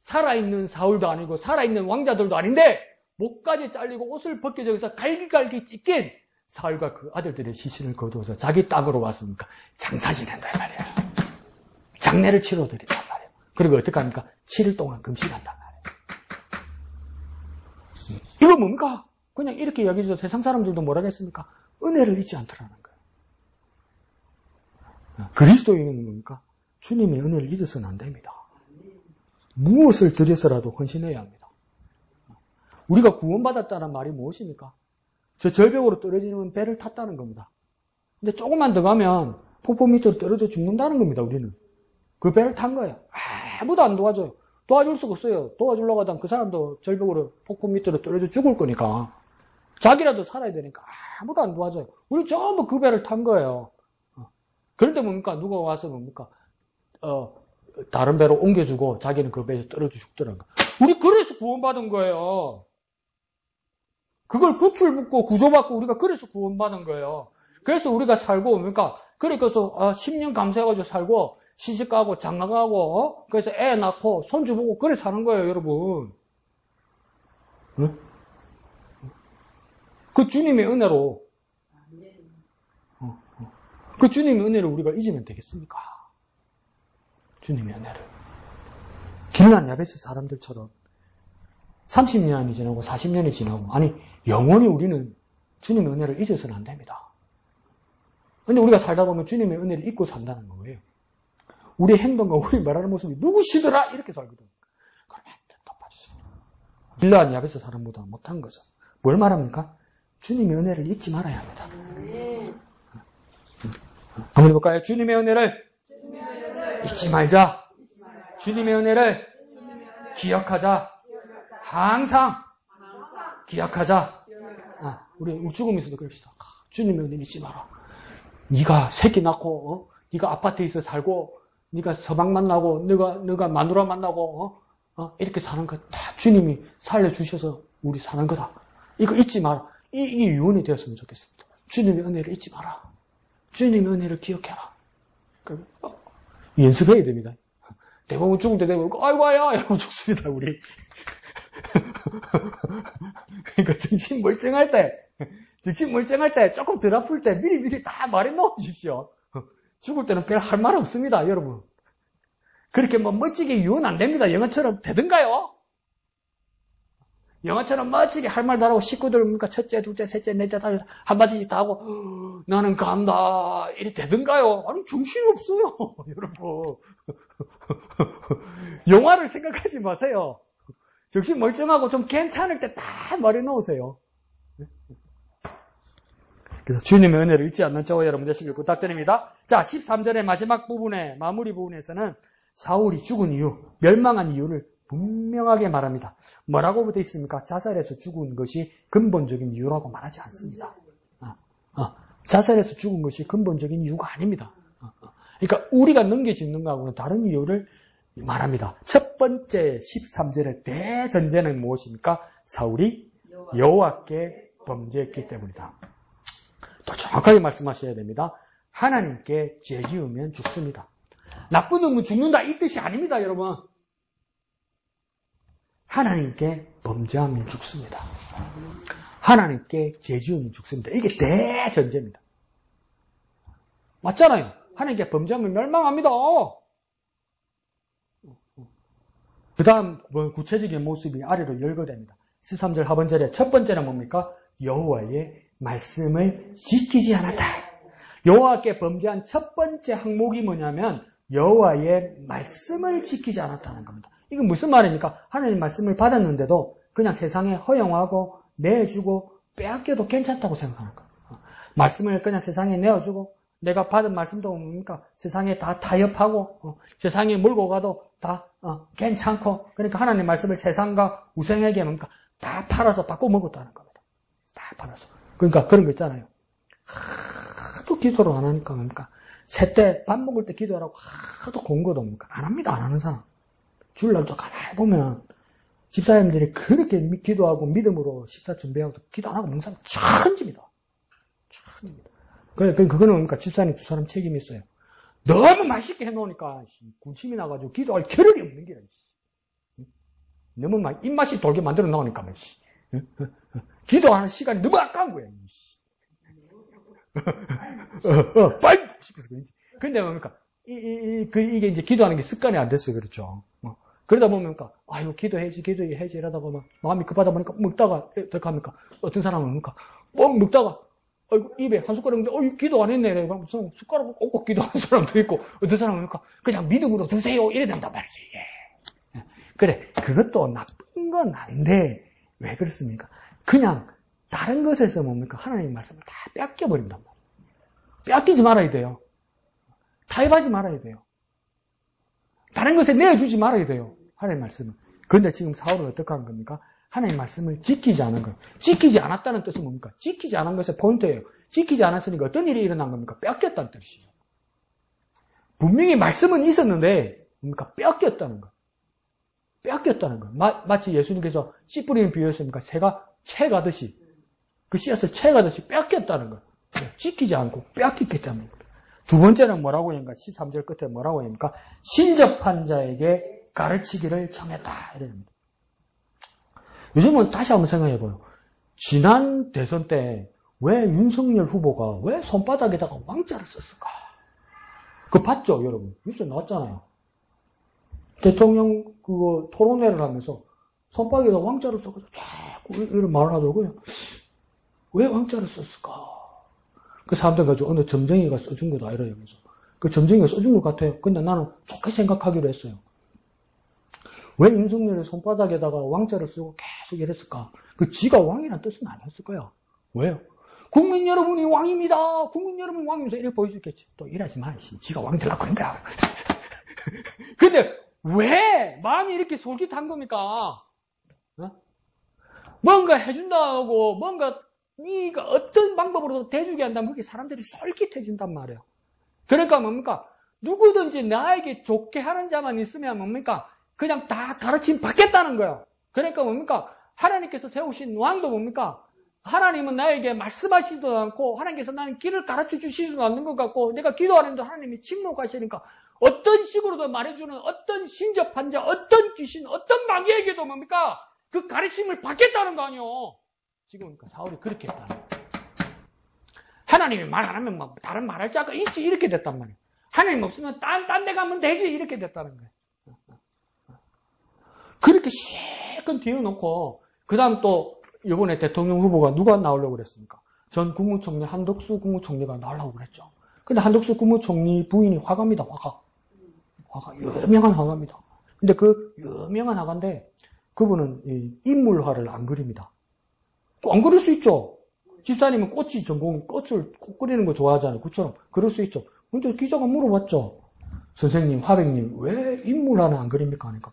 살아있는 사울도 아니고 살아있는 왕자들도 아닌데 목까지 잘리고 옷을 벗겨져서 갈기갈기 찢긴 사울과 그 아들들의 시신을 거두어서 자기 땅으로 왔으니까 장사 지낸단 말이에요. 장례를 치러드린단 말이에요. 그리고 어떻게 합니까? 7일 동안 금식한단 말이에요. 이거 뭡니까? 그냥 이렇게 이야기해서 세상 사람들도 뭐라겠습니까? 은혜를 잊지 않더라는 거예요. 그리스도인은 뭡니까? 주님의 은혜를 잊어서는 안 됩니다. 무엇을 들여서라도 헌신해야 합니다. 우리가 구원받았다는 말이 무엇입니까? 저 절벽으로 떨어지는 배를 탔다는 겁니다. 근데 조금만 더 가면 폭포 밑으로 떨어져 죽는다는 겁니다. 우리는. 그 배를 탄 거예요. 아무도 안 도와줘요. 도와줄 수가 없어요. 도와주려고 하다가 그 사람도 절벽으로 폭포 밑으로 떨어져 죽을 거니까. 자기라도 살아야 되니까 아무도 안 도와줘요. 우리 전부 그 배를 탄 거예요. 그런데 뭡니까? 누가 와서 뭡니까? 다른 배로 옮겨주고 자기는 그 배에서 떨어져 죽더라고요. 우리 그래서 구원받은 거예요. 그걸 구출받고 구조받고 우리가 그래서 구원받은 거예요. 그래서 우리가 살고 뭡니까? 그래서 10년 감수해가지고 살고 시집가고 장가가고 그래서 애 낳고 손주 보고 그래 사는 거예요, 여러분. 응? 그 주님의 은혜로 그 주님의 은혜를 우리가 잊으면 되겠습니까? 주님의 은혜를. 길르앗 야베스 사람들처럼 30년이 지나고 40년이 지나고 아니 영원히 우리는 주님의 은혜를 잊어서는 안 됩니다. 근데 우리가 살다 보면 주님의 은혜를 잊고 산다는 거예요. 우리의 행동과 우리 말하는 모습이 누구시더라? 이렇게 살거든. 그러면 덮어주세요. 길르앗 야베스 사람보다 못한 거죠. 뭘 말합니까? 주님의 은혜를 잊지 말아야 합니다. 한번 해볼까요? 주님의 은혜를 잊지 말자. 주님의 은혜를 기억하자. 항상 기억하자. 우리 죽음에서도 그럽시다. 주님의 은혜를 잊지 마라. 네가 새끼 낳고 네가 아파트에서 살고 네가 서방 만나고 네가 마누라 만나고 이렇게 사는 거 다 주님이 살려주셔서 우리 사는 거다. 이거 잊지 마라. 이게 유언이 되었으면 좋겠습니다. 주님의 은혜를 잊지 마라. 주님의 은혜를 기억해라. 연습해야 됩니다. 대부분 죽을 때 되면 아이고야 이러고 죽습니다. 우리. 그러니까 정신 멀쩡할 때 조금 덜 아플 때 미리 다 말해 놓으십시오. 죽을 때는 별 할 말 없습니다, 여러분. 그렇게 뭐 멋지게 유언 안 됩니다. 영어처럼 되든가요? 영어처럼 멋지게 할 말도 하고 식구들 뭡니까? 첫째, 둘째, 셋째, 넷째, 다섯 한 마디씩 다 하고 나는 간다 이래 되든가요? 아니 정신이 없어요, 여러분. 영화를 생각하지 마세요. 정신 멀쩡하고 좀 괜찮을 때 다 말해 놓으세요. 그래서 주님의 은혜를 잊지 않는 저와 여러분 되시길 부탁드립니다. 자, 13절의 마지막 부분에 마무리 부분에서는 사울이 죽은 이유, 멸망한 이유를 분명하게 말합니다. 뭐라고 되어 있습니까? 자살해서 죽은 것이 근본적인 이유라고 말하지 않습니다. 자살해서 죽은 것이 근본적인 이유가 아닙니다. 그러니까 우리가 넘겨짓는 거하고는 다른 이유를 말합니다. 첫 번째 13절의 대전제는 무엇입니까? 사울이 여호와께 범죄했기 때문이다. 또 정확하게 말씀하셔야 됩니다. 하나님께 죄 지으면 죽습니다. 나쁜 놈은 죽는다 이 뜻이 아닙니다, 여러분. 하나님께 범죄하면 죽습니다. 하나님께 죄 지으면 죽습니다. 이게 대전제입니다. 맞잖아요. 하나님께 범죄하면 멸망합니다. 그 다음 구체적인 모습이 아래로 열거됩니다. 13절 하반절에 첫 번째는 뭡니까? 여호와의 말씀을 지키지 않았다. 여호와께 범죄한 첫 번째 항목이 뭐냐면 여호와의 말씀을 지키지 않았다는 겁니다. 이건 무슨 말입니까? 하나님 말씀을 받았는데도 그냥 세상에 허용하고 내주고 빼앗겨도 괜찮다고 생각하는 거예요. 말씀을 그냥 세상에 내어주고 내가 받은 말씀도 뭡니까? 세상에 다 타협하고 세상에 몰고 가도 다 괜찮고 그러니까 하나님 말씀을 세상과 우상에게 뭡니까? 다 팔아서 바꿔 먹었다는 겁니다. 다 팔아서. 그러니까 그런 거 있잖아요. 하도 기도를 안 하니까 뭡니까? 새 때 밥 먹을 때 기도하라고 하도 공고도 뭡니까? 안 합니다. 안 하는 사람. 주일날 좀 가만히 보면 집사님들이 그렇게 기도하고 믿음으로 식사 준비하고 기도 안 하고 먹는 사람 천지입니다. 천지입니다. 그거는 뭡니까? 집사님 두 사람 책임이 있어요. 너무 맛있게 해놓으니까 군침이 나가지고 기도할 겨를이 없는 게야. 너무 입맛이 돌게 만들어 놓으니까 기도하는 시간이 너무 아까운 거야. 빨리 먹고 싶어서 그런지. 근데 뭡니까? 이게 이제 기도하는 게 습관이 안 됐어요. 그렇죠. 그러다 보면, 아유, 기도해야지 이러다 보면, 마음이 급하다 보니까 먹다가, 어떻게 합니까? 어떤 사람은 뭡니까? 먹다가, 아이고, 입에 한 숟가락인데, 기도 안 했네. 무슨 숟가락을 꼭 기도하는 사람도 있고, 어떤 사람은 뭡니까? 그냥 믿음으로 드세요. 이래 된단 말이지. 예. 그래. 그것도 나쁜 건 아닌데, 왜 그렇습니까? 그냥, 다른 것에서 뭡니까? 하나님 말씀을 다 뺏겨버린단 말이에요. 뺏기지 말아야 돼요. 타협하지 말아야 돼요. 다른 것에 내어주지 말아야 돼요. 하나님 말씀을. 그런데 지금 사울은 어떻게 한 겁니까? 하나님 말씀을 지키지 않은 거예요. 지키지 않았다는 뜻은 뭡니까? 지키지 않은 것의 포인트예요. 지키지 않았으니까 어떤 일이 일어난 겁니까? 뺏겼다는 뜻이에요. 분명히 말씀은 있었는데 뭡니까? 뺏겼다는 거예요. 뺏겼다는 거예요. 마치 예수님께서 씨 뿌리는 비유였으니까 새가 채가듯이 그 씨앗을 채가듯이 뺏겼다는 거예요. 지키지 않고 뺏겼기 때문입니다. 두 번째는 뭐라고 합니까? 13절 끝에 뭐라고 합니까? 신접한 자에게 가르치기를 정했다. 이랍니다. 요즘은 다시 한번 생각해봐요. 지난 대선 때 왜 윤석열 후보가 왜 손바닥에다가 왕자를 썼을까? 그거 봤죠, 여러분? 뉴스에 나왔잖아요. 대통령 그거 토론회를 하면서 손바닥에다 왕자를 써가지고 자꾸 이런 말을 하더라고요. 왜 왕자를 썼을까? 그 사람들 가지고 어느 점쟁이가 써준 거다 이래요. 그래서 그 점쟁이가 써준 것 같아요. 근데 나는 좋게 생각하기로 했어요. 왜 윤석열의 손바닥에다가 왕자를 쓰고 계속 이랬을까? 그 지가 왕이란 뜻은 아니었을 거야. 왜요? 국민 여러분이 왕입니다. 국민 여러분이 왕이면서 이렇게 보여줬겠지. 또 이러지 마. 지가 왕 되려고 그런 거야. 근데 왜 마음이 이렇게 솔깃한 겁니까? 뭔가 해준다고 뭔가 네가 어떤 방법으로도 대주게 한다면 그게 사람들이 솔깃해진단 말이에요. 그러니까 뭡니까? 누구든지 나에게 좋게 하는 자만 있으면 뭡니까? 그냥 다 가르침 받겠다는 거예요. 그러니까 뭡니까? 하나님께서 세우신 왕도 뭡니까? 하나님은 나에게 말씀하시지도 않고 하나님께서 나는 길을 가르쳐 주시지도 않는 것 같고 내가 기도하는데 하나님이 침묵하시니까 어떤 식으로도 말해주는 어떤 신접한 자, 어떤 귀신, 어떤 마귀에게도 뭡니까? 그 가르침을 받겠다는 거 아니에요. 지금 사울이 그렇게 했다는 거예요. 하나님이 말 안 하면 뭐 다른 말할 자가 있지 이렇게 됐단 말이에요. 하나님 없으면 딴 데 가면 되지 이렇게 됐다는 거예요. 그렇게 실컷 비워놓고 그 다음 또 이번에 대통령 후보가 누가 나오려고 그랬습니까? 전 국무총리 한덕수 국무총리가 나오려고 그랬죠. 근데 한덕수 국무총리 부인이 화가입니다. 화가 유명한 화가입니다. 근데 그 유명한 화가인데 그분은 인물화를 안 그립니다. 안 그릴 수 있죠. 집사님은 꽃이 전공, 꽃을 그리는 거 좋아하잖아요. 그처럼 그럴 수 있죠. 근데 기자가 물어봤죠. 선생님, 화백님 왜 인물화는 안 그립니까? 하니까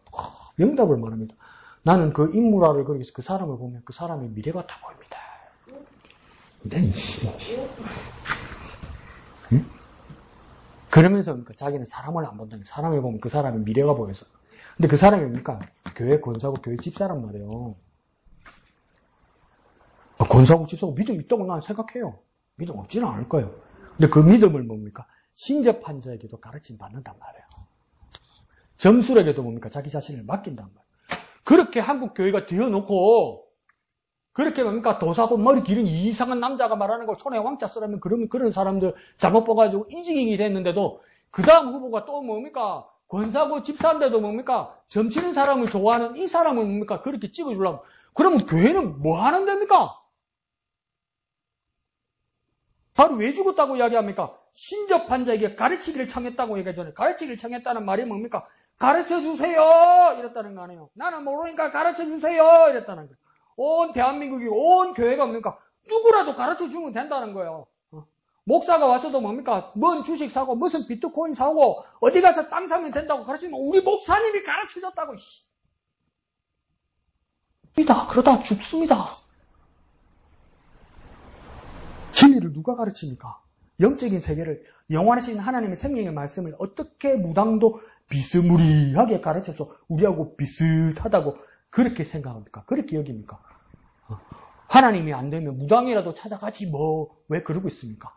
명답을 말합니다. 나는 그 인물화를 그리고서 그 사람을 보면 그 사람의 미래 같아 보입니다. 네. 응? 그러면서 그러니까 자기는 사람을 안 본다니 사람을 보면 그 사람의 미래가 보여서. 근데 그 사람이 뭡니까? 교회 권사고 교회 집사란 말이에요. 권사고 집사고 믿음 있다고 나는 생각해요. 믿음 없지는 않을 거예요. 근데 그 믿음을 뭡니까? 신접한 자에게도 가르침 받는단 말이에요. 점술에게도 뭡니까? 자기 자신을 맡긴단 말이에요. 그렇게 한국 교회가 되어놓고 그렇게 뭡니까? 도사고 머리 기른 이상한 남자가 말하는 걸 손에 왕자 쓰라면 그러면 그런 사람들 잘못 봐가지고 이직이 됐는데도 그 다음 후보가 또 뭡니까? 권사고 집사인데도 뭡니까? 점치는 사람을 좋아하는 이 사람을 뭡니까? 그렇게 찍어주려고. 그러면 교회는 뭐 하는 데입니까? 바로 왜 죽었다고 이야기합니까? 신접한 자에게 가르치기를 청했다고 얘기하잖아요. 가르치기를 청했다는 말이 뭡니까? 가르쳐주세요! 이랬다는 거 아니에요. 나는 모르니까 가르쳐주세요! 이랬다는 거예요. 온 대한민국이, 온 교회가 뭡니까? 누구라도 가르쳐주면 된다는 거예요. 목사가 와서도 뭡니까? 뭔 주식 사고, 무슨 비트코인 사고, 어디 가서 땅 사면 된다고 가르치면 우리 목사님이 가르쳐줬다고, 그러다 죽습니다. 진리를 누가 가르칩니까? 영적인 세계를, 영원하신 하나님의 생명의 말씀을 어떻게 무당도 비스무리하게 가르쳐서 우리하고 비슷하다고 그렇게 생각합니까? 그렇게 여깁니까? 하나님이 안 되면 무당이라도 찾아가지 뭐 왜 그러고 있습니까?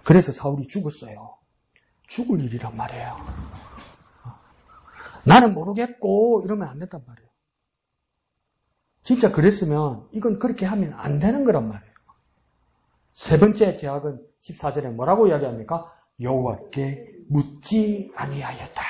그래서 사울이 죽었어요. 죽을 일이란 말이에요. 나는 모르겠고 이러면 안 된단 말이에요. 진짜 그랬으면 이건 그렇게 하면 안 되는 거란 말이에요. 세 번째 제약은 14절에 뭐라고 이야기합니까? 여호와께 묻지 아니하였다.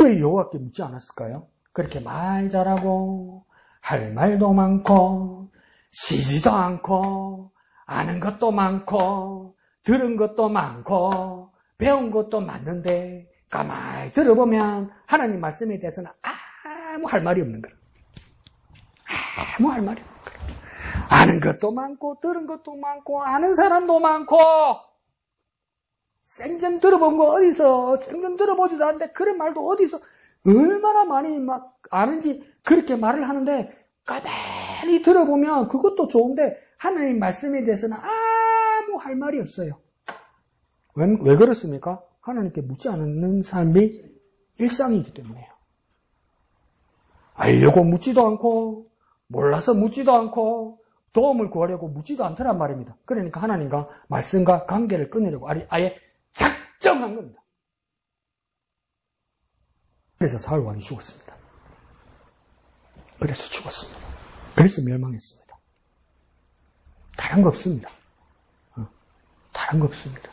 왜 여호와께 묻지 않았을까요? 그렇게 말 잘하고 할 말도 많고 쉬지도 않고 아는 것도 많고 들은 것도 많고 배운 것도 많은데 가만히 들어보면 하나님 말씀에 대해서는 아무 할 말이 없는 거예요. 아무 할 말이 없는 거예요. 아는 것도 많고 들은 것도 많고 아는 사람도 많고 생전 들어본 거 어디서 생전 들어보지도 않는데 그런 말도 어디서 얼마나 많이 막 아는지 그렇게 말을 하는데 가만히 들어보면 그것도 좋은데 하나님 말씀에 대해서는 아무 할 말이 없어요. 왜 그렇습니까? 하나님께 묻지 않는 삶이 일상이기 때문에요. 알려고 묻지도 않고 몰라서 묻지도 않고 도움을 구하려고 묻지도 않더란 말입니다. 그러니까 하나님과 말씀과 관계를 끊으려고 아예 작정한 겁니다. 그래서 사울 왕이 죽었습니다. 그래서 죽었습니다. 그래서 멸망했습니다. 다른 거 없습니다. 다른 거 없습니다.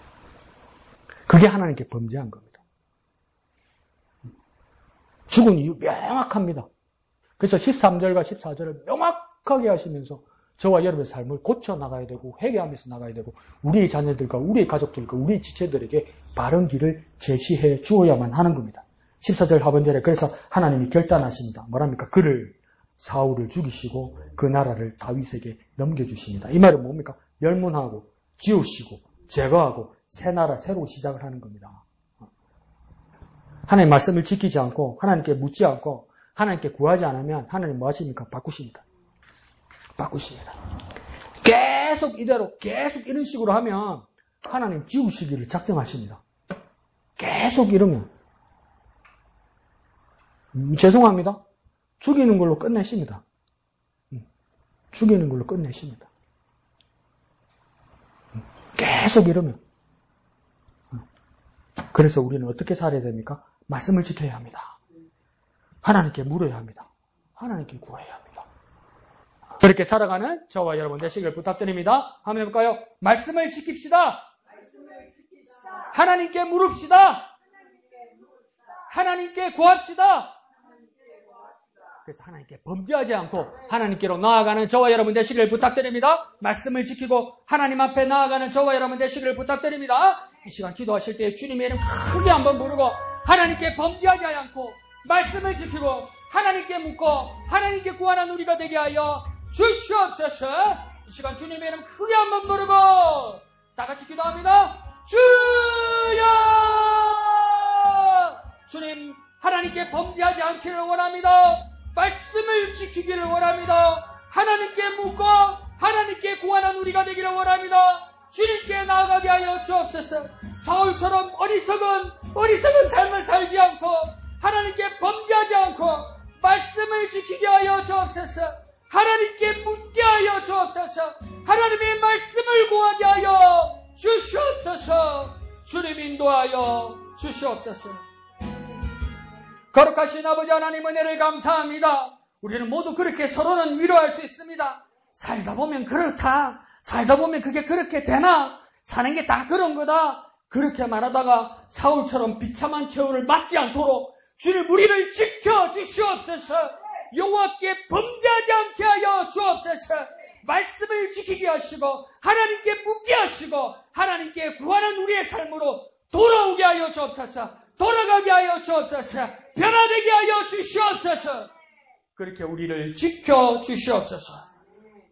그게 하나님께 범죄한 겁니다. 죽은 이유 명확합니다. 그래서 13절과 14절을 명확하게 하시면서 저와 여러분의 삶을 고쳐나가야 되고 회개하면서 나가야 되고 우리의 자녀들과 우리의 가족들과 우리의 지체들에게 바른 길을 제시해 주어야만 하는 겁니다. 14절 하반절에 그래서 하나님이 결단하십니다. 뭐랍니까? 그를 사울을 죽이시고 그 나라를 다윗에게 넘겨주십니다. 이 말은 뭡니까? 멸문하고 지우시고 제거하고 새 나라 새로 시작을 하는 겁니다. 하나님 말씀을 지키지 않고 하나님께 묻지 않고 하나님께 구하지 않으면 하나님 뭐 하십니까? 바꾸십니다. 바꾸십니다. 계속 이대로 계속 이런 식으로 하면 하나님 지우시기를 작정하십니다. 계속 이러면 죄송합니다. 죽이는 걸로 끝내십니다. 죽이는 걸로 끝내십니다. 계속 이러면. 그래서 우리는 어떻게 살아야 됩니까? 말씀을 지켜야 합니다. 하나님께 물어야 합니다. 하나님께 구해야 합니다. 그렇게 살아가는 저와 여러분 되시길 부탁드립니다. 한번 해볼까요? 말씀을 지킵시다. 하나님께 물읍시다. 하나님께 구합시다. 그래서 하나님께 범죄하지 않고 하나님께로 나아가는 저와 여러분 되시길 부탁드립니다. 말씀을 지키고 하나님 앞에 나아가는 저와 여러분 되시길 부탁드립니다. 이 시간 기도하실 때 주님의 이름 크게 한번 부르고 하나님께 범죄하지 않고 말씀을 지키고 하나님께 묻고 하나님께 구하는 우리가 되게 하여 주시옵소서. 이 시간 주님의 이름 크게 한번 부르고 다 같이 기도합니다. 주여! 하나님께 범죄하지 않기를 원합니다. 말씀을 지키기를 원합니다. 하나님께 묻고 하나님께 구하는 우리가 되기를 원합니다. 주님께 나아가게 하여 주옵소서. 사울처럼 어리석은 삶을 살지 않고 하나님께 범죄하지 않고 말씀을 지키게 하여 주옵소서. 하나님께 묻게 하여 주옵소서. 하나님의 말씀을 구하게 하여 주시옵소서. 주님 인도하여 주시옵소서. 거룩하신 아버지 하나님 은혜를 감사합니다. 우리는 모두 그렇게 서로는 위로할 수 있습니다. 살다 보면 그렇다. 살다 보면 그게 그렇게 되나? 사는 게 다 그런 거다. 그렇게 말하다가 사울처럼 비참한 최후를 맞지 않도록 주님 우리를 지켜 주시옵소서. 여호와께 범죄하지 않게 하여 주옵소서. 말씀을 지키게 하시고 하나님께 묻게 하시고 하나님께 구하는 우리의 삶으로 돌아오게 하여 주옵소서. 돌아가게 하여 주옵소서. 변화되게 하여 주시옵소서. 그렇게 우리를 지켜 주시옵소서.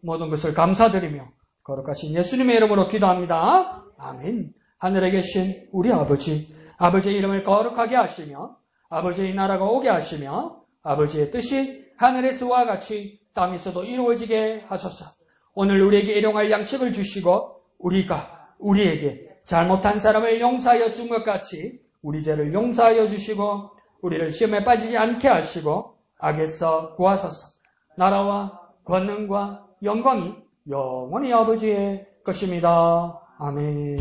모든 것을 감사드리며 거룩하신 예수님의 이름으로 기도합니다. 아멘. 하늘에 계신 우리 아버지, 아버지의 이름을 거룩하게 하시며 아버지의 나라가 오게 하시며 아버지의 뜻이 하늘에서와 같이 땅에서도 이루어지게 하소서. 오늘 우리에게 일용할 양식을 주시고 우리가 우리에게 잘못한 사람을 용서하여 준 것 같이 우리 죄를 용서하여 주시고 우리를 시험에 빠지지 않게 하시고 악에서 구하소서. 나라와 권능과 영광이 영원히 아버지의 것입니다. 아멘.